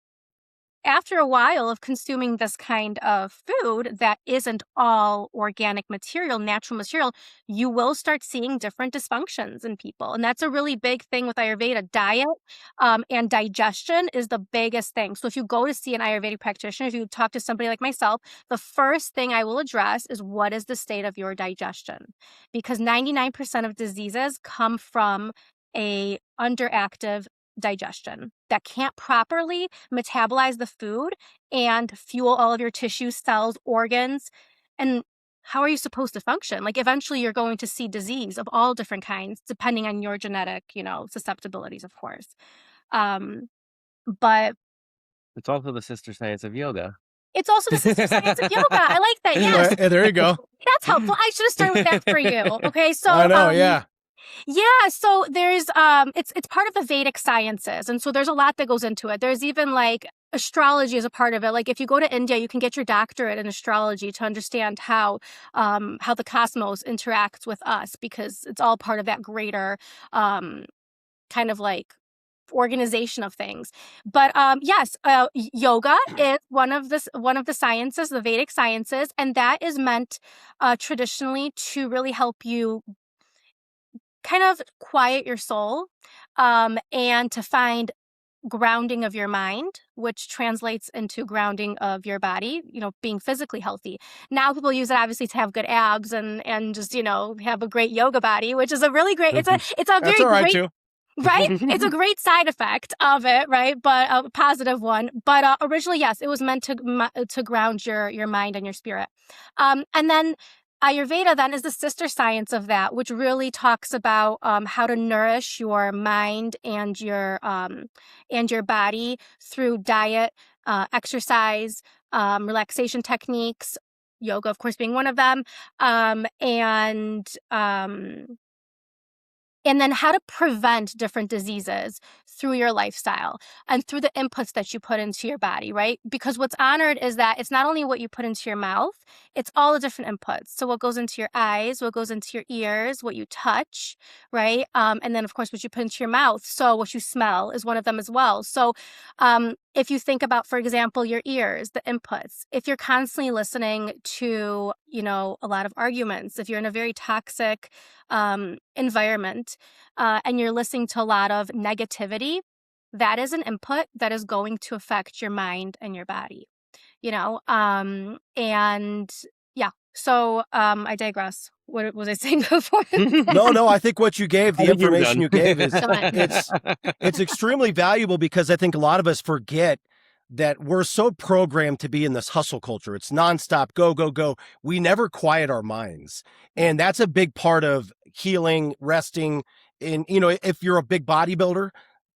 after a while of consuming this kind of food that isn't all organic material, natural material, you will start seeing different dysfunctions in people. And that's a really big thing with Ayurveda. Diet and digestion is the biggest thing. So if you go to see an Ayurvedic practitioner, if you talk to somebody like myself, the first thing I will address is what is the state of your digestion? Because 99% of diseases come from a underactive digestion that can't properly metabolize the food and fuel all of your tissues, cells, organs. And how are you supposed to function? Like eventually you're going to see disease of all different kinds, depending on your genetic, susceptibilities, of course. But It's also the sister science of yoga. it's also the sister science of yoga. I like that. Yes. There you go. That's helpful. I should have started with that for you. Okay. So I know, yeah. yeah, so there's it's part of the Vedic sciences, and so there's a lot that goes into it. There's even like astrology is a part of it. Like if you go to India, you can get your doctorate in astrology to understand how the cosmos interacts with us, because it's all part of that greater kind of like organization of things. But yes, yoga is one of the sciences, the Vedic sciences, and that is meant traditionally to really help you kind of quiet your soul, and to find grounding of your mind, which translates into grounding of your body, being physically healthy. Now people use it obviously to have good abs and just, have a great yoga body, which is a really great, it's a That's very all right great, too. right? It's a great side effect of it, right? But a positive one. But originally, yes, it was meant to ground your mind and your spirit. And then Ayurveda then is the sister science of that, which really talks about how to nourish your mind and your body through diet, exercise, relaxation techniques, yoga, of course, being one of them, and then how to prevent different diseases through your lifestyle and through the inputs that you put into your body, right? Because what's honored is that it's not only what you put into your mouth, it's all the different inputs. So what goes into your eyes, what goes into your ears, what you touch, right? And then, of course, what you put into your mouth. So what you smell is one of them as well. So if you think about, for example, your ears, the inputs, if you're constantly listening to, a lot of arguments, if you're in a very toxic environment, and you're listening to a lot of negativity, that is an input that is going to affect your mind and your body, and yeah. So I digress. What was I saying before? No, I think what you gave, the I think you were information done. you gave is Done. it's extremely valuable, because I think a lot of us forget that we're so programmed to be in this hustle culture. It's nonstop, go, go, go. We never quiet our minds. And that's a big part of healing, resting. And, if you're a big bodybuilder,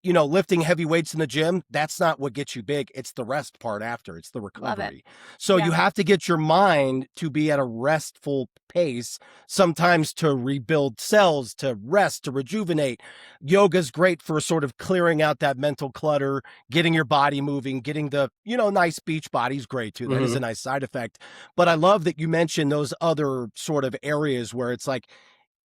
lifting heavy weights in the gym, that's not what gets you big. It's the rest part after, it's the Love it. recovery. So you Yeah. have to get your mind to be at a restful pace, sometimes to rebuild cells, to rest, to rejuvenate. Yoga's great for sort of clearing out that mental clutter, getting your body moving, getting the, nice beach body's great too. That is a Mhm. nice side effect. But I love that you mentioned those other sort of areas where it's like,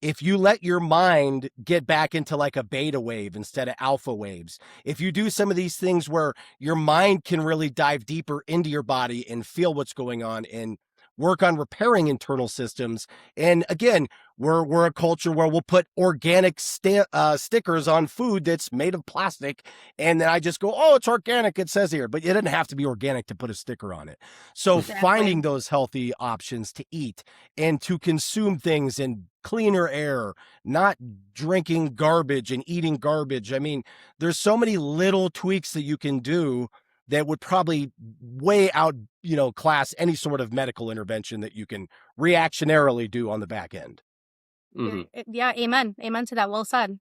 if you let your mind get back into like a beta wave instead of alpha waves, if you do some of these things where your mind can really dive deeper into your body and feel what's going on and work on repairing internal systems. And again, we're a culture where we'll put organic stickers on food that's made of plastic, and then I just go, "Oh, it's organic." It says here, but it doesn't have to be organic to put a sticker on it. So Exactly. finding those healthy options to eat and to consume things in cleaner air, not drinking garbage and eating garbage. I mean, there's so many little tweaks that you can do that would probably way out, class any sort of medical intervention that you can reactionarily do on the back end. Mhm. Yeah, amen. Amen to that. Well said.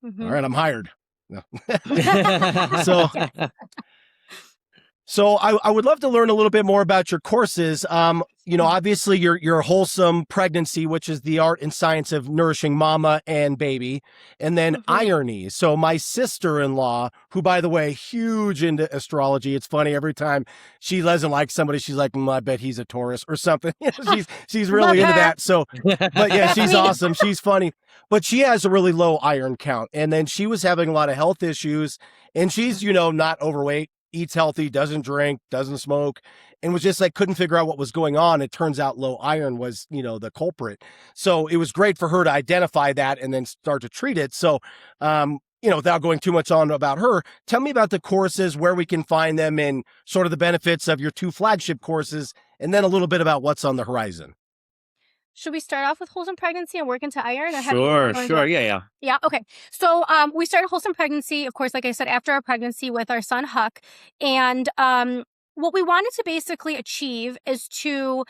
All Mhm. right, I'm hired. No. so Yes. So I would love to learn a little bit more about your courses. Obviously your wholesome pregnancy, which is the art and science of nourishing mama and baby, and then Mhm. irony. So my sister-in-law, who by the way, huge into astrology. It's funny every time she doesn't like somebody, she's like, I bet he's a Taurus or something. she's Love really into her. that. So, but yeah, That's she's me. awesome. She's funny, but she has a really low iron count, and then she was having a lot of health issues, and she's not overweight, eats healthy, doesn't drink, doesn't smoke, and was just like couldn't figure out what was going on. It turns out low iron was, the culprit. So it was great for her to identify that and then start to treat it. So, without going too much on about her, tell me about the courses, where we can find them, and sort of the benefits of your two flagship courses, and then a little bit about what's on the horizon. Should we start off with wholesome pregnancy and work into iron, or how do you Sure, want to do sure. it? Yeah, yeah. Yeah, okay. So we started wholesome pregnancy, of course, like I said, after our pregnancy with our son Huck. And what we wanted to basically achieve is to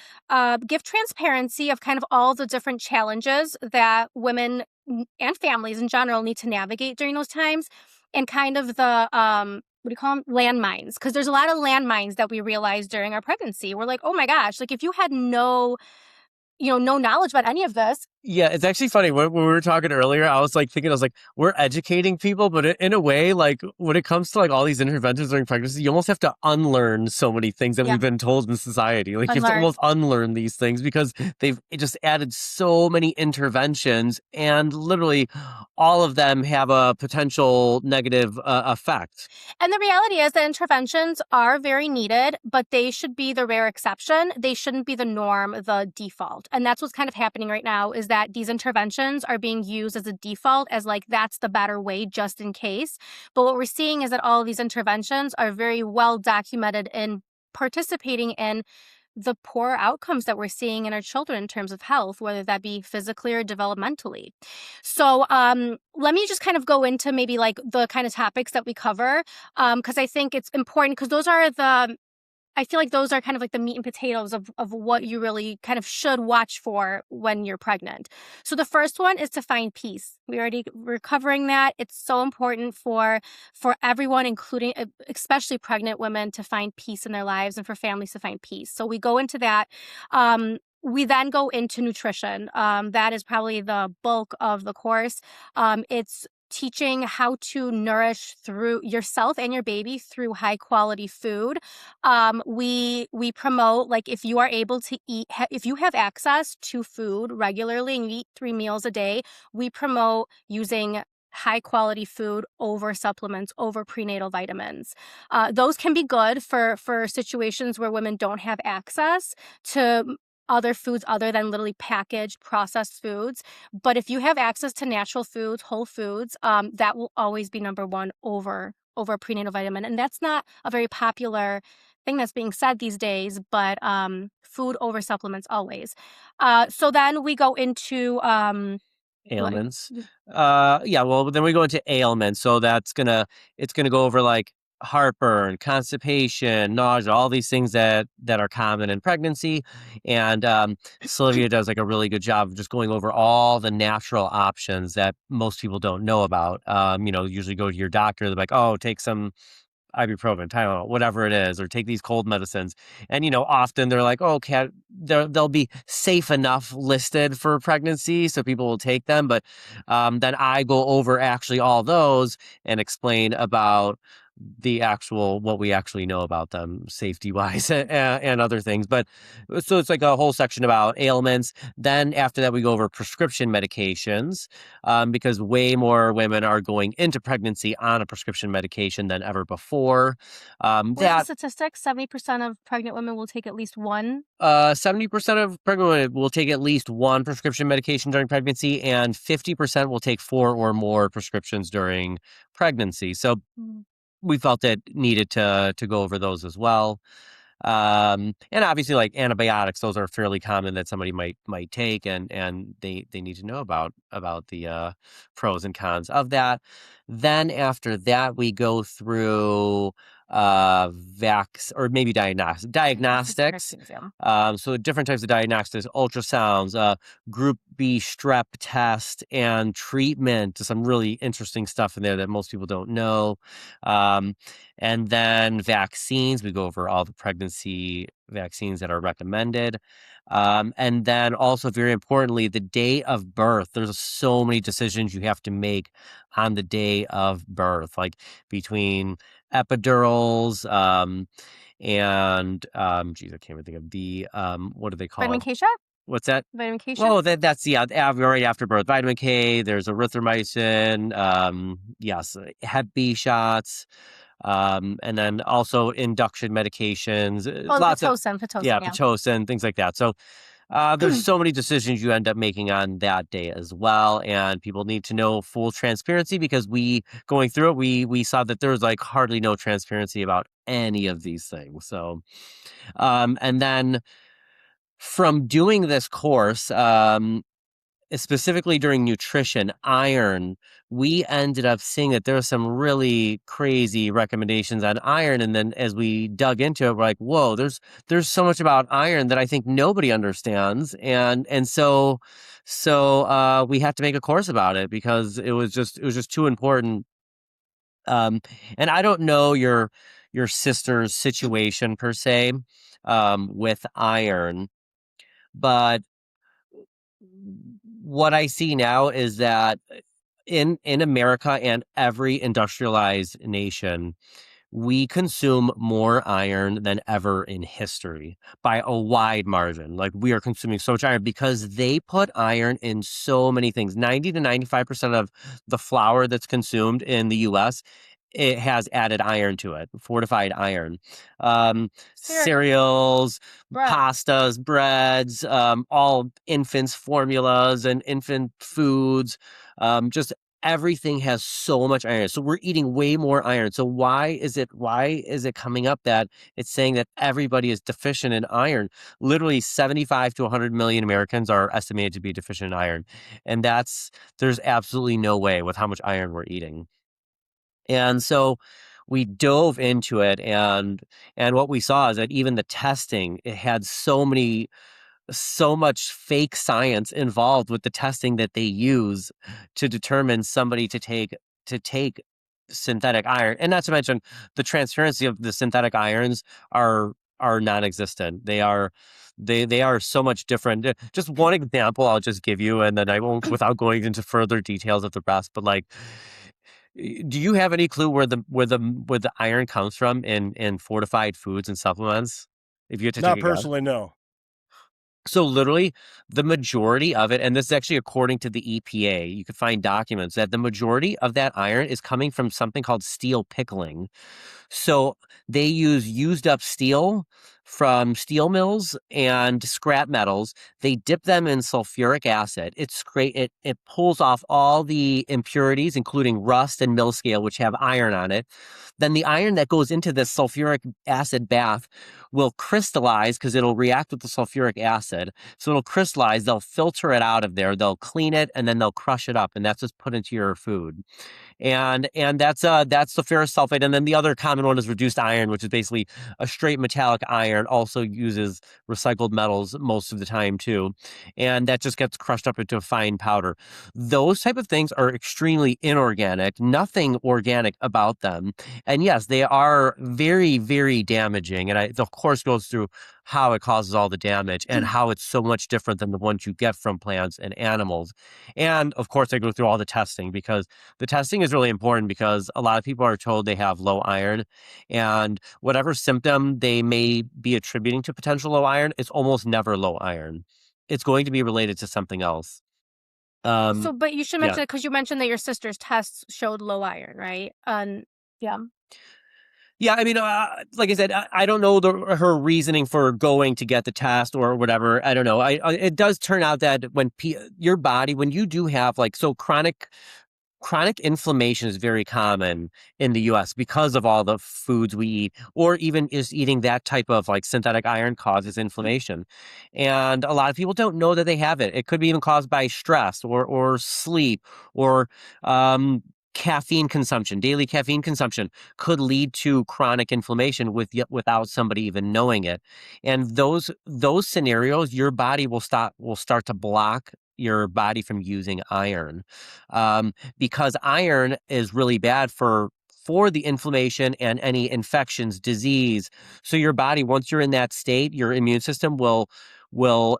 give transparency of kind of all the different challenges that women and families in general need to navigate during those times, and kind of the what do you call them? Landmines. Because there's a lot of landmines that we realized during our pregnancy. We're like, oh my gosh, like if you had no knowledge about any of this. Yeah, it's actually funny. When we were talking earlier, I was like thinking, I was like, we're educating people, but in a way, like when it comes to like all these interventions during pregnancy, you almost have to unlearn so many things that Yeah, we've been told in society. Like you have to unlearn. almost unlearn these things because they've just added so many interventions, and literally all of them have a potential negative effect. And the reality is that interventions are very needed, but they should be the rare exception. They shouldn't be the norm, the default. And that's what's kind of happening right now, is that these interventions are being used as a default, as like that's the better way just in case. But what we're seeing is that all of these interventions are very well documented in participating in the poor outcomes that we're seeing in our children in terms of health, whether that be physically or developmentally. So let me just kind of go into maybe like the kind of topics that we cover, because I think it's important, because I feel like those are kind of like the meat and potatoes of what you really kind of should watch for when you're pregnant. So the first one is to find peace. We're covering that. It's so important for everyone, including especially pregnant women, to find peace in their lives, and for families to find peace. So we go into that. We then go into nutrition. That is probably the bulk of the course. It's teaching how to nourish through yourself and your baby through high quality food. We promote, like, if you are able to eat, if you have access to food regularly and you eat 3 meals a day, we promote using high quality food over supplements, over prenatal vitamins. Those can be good for situations where women don't have access to other foods other than literally packaged processed foods. But if you have access to natural foods, whole foods, that will always be number one over prenatal vitamin. And that's not a very popular thing that's being said these days, but food over supplements always. So then we go into what? Ailments. Yeah, well, then we go into ailments. So it's gonna go over like heartburn, constipation, nausea, all these things that are common in pregnancy. And Sylvia does like a really good job of just going over all the natural options that most people don't know about. Usually go to your doctor, they're like, oh, take some ibuprofen, Tylenol, whatever it is, or take these cold medicines. And often they're like, oh, okay, they'll be safe enough listed for pregnancy, so people will take them. But then I go over actually all those and explain about the actual what we actually know about them safety wise and other things. But so it's like a whole section about ailments. Then after that, we go over prescription medications, because way more women are going into pregnancy on a prescription medication than ever before. What's the That statistic? 70% of pregnant women will take at least one. 70% of pregnant women will take at least one prescription medication during pregnancy, and 50% will take 4 or more prescriptions during pregnancy. So Mm. we felt it needed to go over those as well. And obviously, like antibiotics, those are fairly common that somebody might take, and they need to know about the pros and cons of that. Then after that, we go through vax or maybe diagnostics. Specific exam. So different types of diagnostics, ultrasounds, group B strep test, and treatment. Some really interesting stuff in there that most people don't know. And then vaccines, we go over all the pregnancy vaccines that are recommended. And then also, very importantly, the day of birth. There's so many decisions you have to make on the day of birth, like between epidurals, and geez, I can't even think of the what do they call Vitamin it? K shot? What's that? Vitamin K shot? Oh, that's right after birth. Vitamin K. There's erythromycin. Yes, Hep B shots. And then also induction medications. Oh, Lots of Pitocin, yeah, yeah. pitocin, things like that. So there's so many decisions you end up making on that day as well, and people need to know full transparency, because going through it, we saw that there was like hardly no transparency about any of these things. So, and then from doing this course, specifically during nutrition, iron, we ended up seeing that there were some really crazy recommendations on iron. And then as we dug into it, we're like, whoa, there's so much about iron that I think nobody understands. And so we had to make a course about it, because it was just too important. And I don't know your sister's situation per se, with iron, but what I see now is that in America and every industrialized nation, we consume more iron than ever in history by a wide margin. Like, we are consuming so much iron because they put iron in so many things. 90 to 95% of the flour that's consumed in the US, it has added iron to it, fortified iron. Cereals, Bread. pastas, breads, all infants' formulas and infant foods. Just everything has so much iron. So we're eating way more iron. So why is it coming up that it's saying that everybody is deficient in iron? Literally 75 to 100 million Americans are estimated to be deficient in iron. And there's absolutely no way with how much iron we're eating. And so we dove into it, and what we saw is that even the testing, it had so much fake science involved with the testing that they use to determine somebody to take synthetic iron. And not to mention, the transparency of the synthetic irons are non-existent. They are so much different. Just one example I'll just give you, and then I won't, without going into further details of the rest, but like, do you have any clue where the iron comes from in fortified foods and supplements? If you had to take Not a guess. personally, no. So literally, the majority of it, and this is actually according to the EPA, you could find documents that the majority of that iron is coming from something called steel pickling. So they use used up steel from steel mills and scrap metals. They dip them in sulfuric acid. It's great. It pulls off all the impurities, including rust and mill scale, which have iron on it. Then the iron that goes into this sulfuric acid bath will crystallize, because it'll react with the sulfuric acid. So it'll crystallize. They'll filter it out of there. They'll clean it, and then they'll crush it up, and that's just put into your food. and that's the ferrous sulfate. And then the other common one is reduced iron, which is basically a straight metallic iron. Also uses recycled metals most of the time too, and that just gets crushed up into a fine powder. Those type of things are extremely inorganic. Nothing organic about them, and yes, they are very, very damaging. And the course goes through how it causes all the damage and how it's so much different than the ones you get from plants and animals. And of course, I go through all the testing, because the testing is really important, because a lot of people are told they have low iron, and whatever symptom they may be attributing to potential low iron, it's almost never low iron. It's going to be related to something else. So, but you should Yeah. mention, because you mentioned that your sister's tests showed low iron, right? Yeah. Yeah, I mean, like I said, I don't know her reasoning for going to get the test or whatever. I don't know. It does turn out that when your body, when you do have like, so chronic inflammation is very common in the US because of all the foods we eat, or even just eating that type of like synthetic iron causes inflammation. And a lot of people don't know that they have it. It could be even caused by stress or sleep or caffeine consumption. Daily caffeine consumption could lead to chronic inflammation without somebody even knowing it. And those scenarios, your body will start to block your body from using iron, because iron is really bad for the inflammation and any infections, disease. So your body, once you're in that state, your immune system will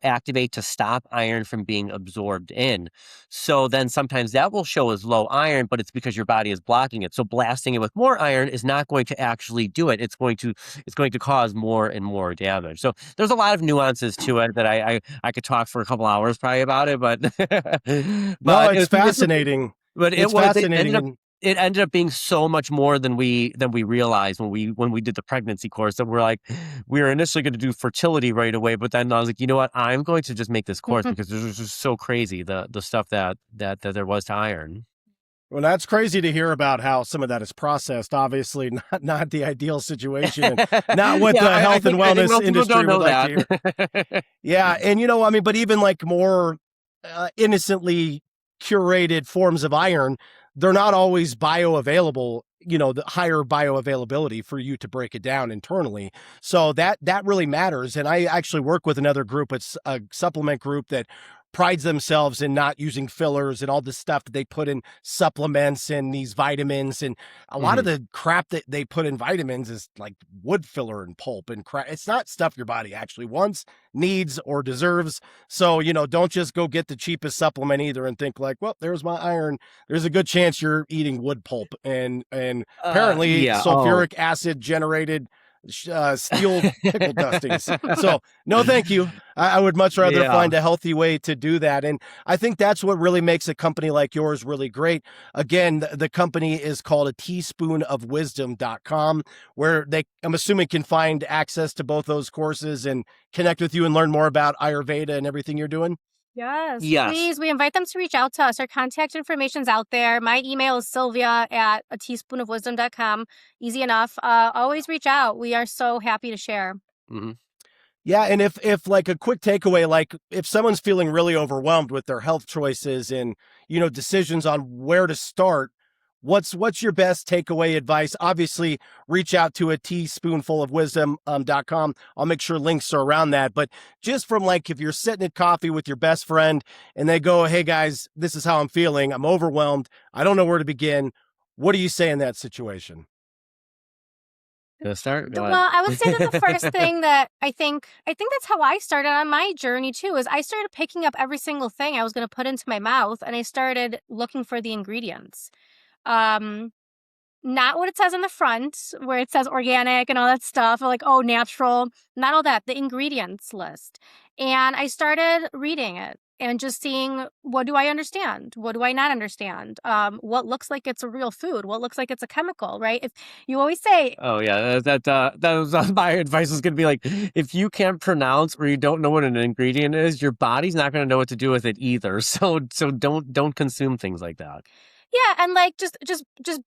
activate to stop iron from being absorbed in. So then sometimes that will show as low iron, but it's because your body is blocking it. So blasting it with more iron is not going to actually do it. It's going to cause more and more damage. So there's a lot of nuances to it that I could talk for a couple hours probably about it, but No, but it's fascinating. but It's it fascinating. And ended up being so much more than we realized when we did the pregnancy course. That we were initially going to do fertility right away, but then I was like, you know what, I'm going to just make this course, because this was just so crazy, the stuff that there was to iron. well, that's crazy to hear about how some of that is processed. Obviously, not the ideal situation, and not what Yeah, the I health and think wellness most people industry don't would know like to hear. that. Yeah, and I mean, but even like more innocently curated forms of iron, they're not always bioavailable. The higher bioavailability for you to break it down internally. So that really matters. And I actually work with another group. It's a supplement group that prides themselves in not using fillers and all this stuff that they put in supplements and these vitamins. And a lot of Mhm. the crap that they put in vitamins is like wood filler and pulp and crap. It's not stuff your body actually wants, needs, or deserves. So, don't just go get the cheapest supplement either and think like, well, there's my iron. There's a good chance you're eating wood pulp and apparently Yeah. Oh. sulfuric acid generated steel pickle dustings. So no, thank you. I would much rather Yeah. find a healthy way to do that. And I think that's what really makes a company like yours really great. Again, the company is called a teaspoonofwisdom.com, where I'm assuming, can find access to both those courses and connect with you and learn more about Ayurveda and everything you're doing. Yes, Yes. please. We invite them to reach out to us. Our contact information's out there. My email is Sylvia at a teaspoonofwisdom.com. Easy enough. Always reach out. We are so happy to share. Hmm. Yeah, and if like a quick takeaway, like if someone's feeling really overwhelmed with their health choices and decisions on where to start, what's your best takeaway advice? Obviously, reach out to a teaspoonful of wisdom.com. I'll make sure links are around that. But just from like if you're sitting at coffee with your best friend and they go, "Hey guys, this is how I'm feeling. I'm overwhelmed. I don't know where to begin." What do you say in that situation? Gonna start. Go Well, I would say that the first ahead. thing that I think that's how I started on my journey too, is I started picking up every single thing I was going to put into my mouth, and I started looking for the ingredients. Um, Not what it says on the front, where it says organic and all that stuff, or like, oh, natural, not all that, the ingredients list. And I started reading it and just seeing, what do I understand? What do I not understand? What looks like it's a real food? What looks like it's a chemical, right? If you always say, Oh yeah, that was my advice was gonna be like, if you can't pronounce or you don't know what an ingredient is, your body's not gonna know what to do with it either. So don't consume things like that. Yeah, and like just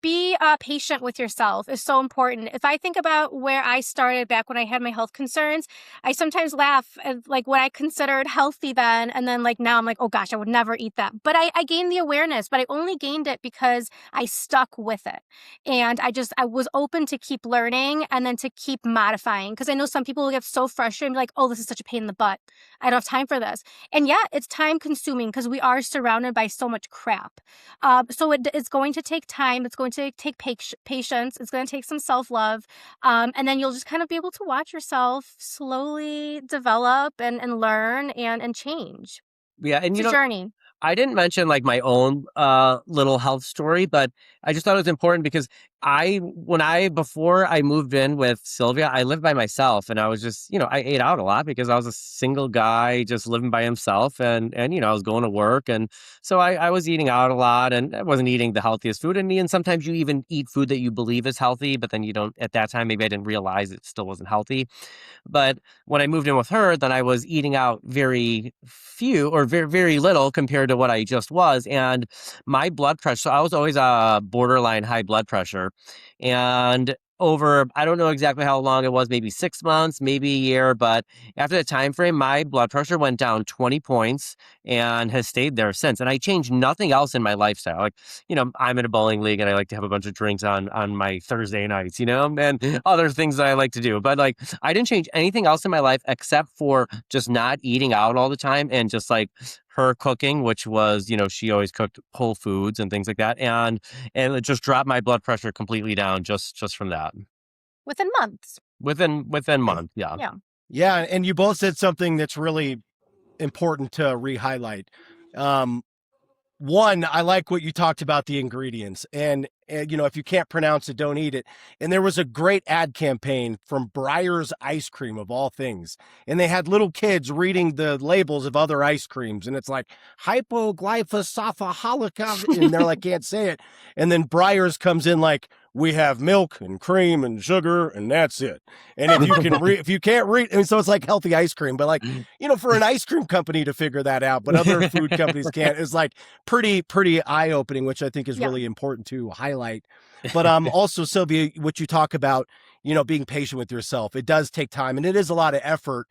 be patient with yourself is so important. If I think about where I started back when I had my health concerns, I sometimes laugh at like what I considered healthy then, and then like now I'm like, oh gosh, I would never eat that. But I gained the awareness, but I only gained it because I stuck with it, and I was open to keep learning and then to keep modifying. Because I know some people will get so frustrated and be like, oh, this is such a pain in the butt. I don't have time for this. And yeah, it's time consuming because we are surrounded by so much crap. So it's going to take time. It's going to take patience. It's going to take some self-love. And then you'll just kind of be able to watch yourself slowly develop and learn and change. Yeah, and It's a journey. I didn't mention like my own little health story, but I just thought it was important because before I moved in with Sylvia, I lived by myself and I was just, I ate out a lot because I was a single guy just living by himself and I was going to work. And so I was eating out a lot and I wasn't eating the healthiest food. And sometimes you even eat food that you believe is healthy, but then you don't, at that time, maybe I didn't realize it still wasn't healthy. But when I moved in with her, then I was eating out very few or very, very little compared to what I just was. And my blood pressure, so I was always borderline high blood pressure. And over, I don't know exactly how long it was, maybe 6 months, maybe a year, but after that time frame, my blood pressure went down 20 points and has stayed there since. And I changed nothing else in my lifestyle. Like, I'm in a bowling league and I like to have a bunch of drinks on my Thursday nights, and other things that I like to do. But like, I didn't change anything else in my life except for just not eating out all the time and just like her cooking, which was, she always cooked whole foods and things like that. And it just dropped my blood pressure completely down just from that. Within months. Within month, yeah. Yeah. Yeah, and you both said something that's really important to re-highlight. One, I like what you talked about the ingredients, and if you can't pronounce it, don't eat it. And there was a great ad campaign from Breyer's ice cream of all things, and they had little kids reading the labels of other ice creams, and it's like hypoglyphosophoholic, and they're like can't say it, and then Breyer's comes in like, we have milk and cream and sugar and that's it. And if you can if you can't read, and so it's like healthy ice cream, but like, for an ice cream company to figure that out, but other food companies can't, is like pretty eye opening, which I think is really important to highlight. But also, Sylvia, what you talk about, being patient with yourself, it does take time and it is a lot of effort.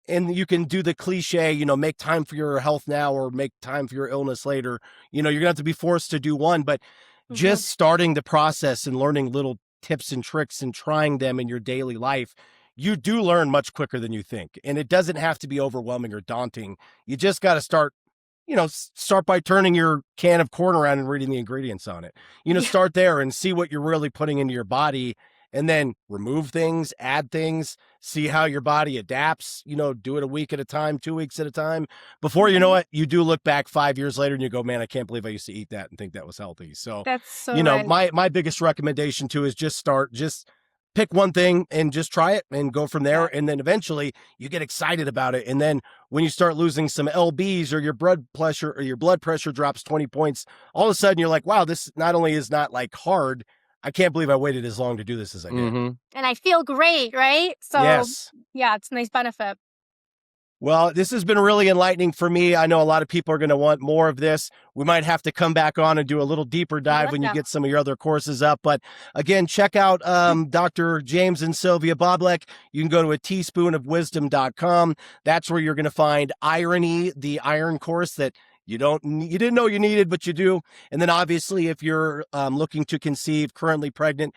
And you can do the cliche, make time for your health now or make time for your illness later. You're gonna have to be forced to do one, but just starting the process and learning little tips and tricks and trying them in your daily life, you do learn much quicker than you think. And it doesn't have to be overwhelming or daunting. You just got to start by turning your can of corn around and reading the ingredients on it. Start there and see what you're really putting into your body, and then remove things, add things, see how your body adapts, do it a week at a time, 2 weeks at a time. Before you know it, you do look back 5 years later and you go, man, I can't believe I used to eat that and think that was healthy. So, that's so right. my biggest recommendation too is just pick one thing and just try it and go from there. And then eventually you get excited about it. And then when you start losing some LBs or your blood pressure drops 20 points, all of a sudden you're like, wow, this not only is not like hard, I can't believe I waited as long to do this as I did. And I feel great, right? So yes. Yeah, it's a nice benefit. Well, this has been really enlightening for me. I know a lot of people are going to want more of this. We might have to come back on and do a little deeper dive when you get some of your other courses up. But again, check out Dr. James and Sylvia Boblak. You can go to teaspoonofwisdom.com. That's where you're going to find Irony, the iron course that you didn't know you needed, but you do. And then obviously, if you're looking to conceive, currently pregnant,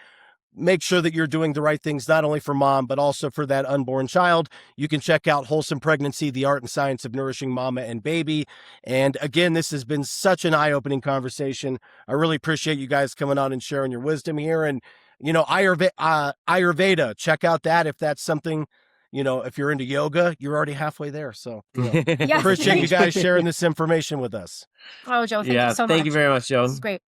make sure that you're doing the right things, not only for mom, but also for that unborn child. You can check out Wholesome Pregnancy, the art and science of nourishing mama and baby. And again, this has been such an eye-opening conversation. I really appreciate you guys coming on and sharing your wisdom here. And, Ayurveda, check out that if that's something, if you're into yoga, you're already halfway there. So appreciate you guys sharing this information with us. Oh, Joe, thank you so much. Thank you very much, Joe. It's great.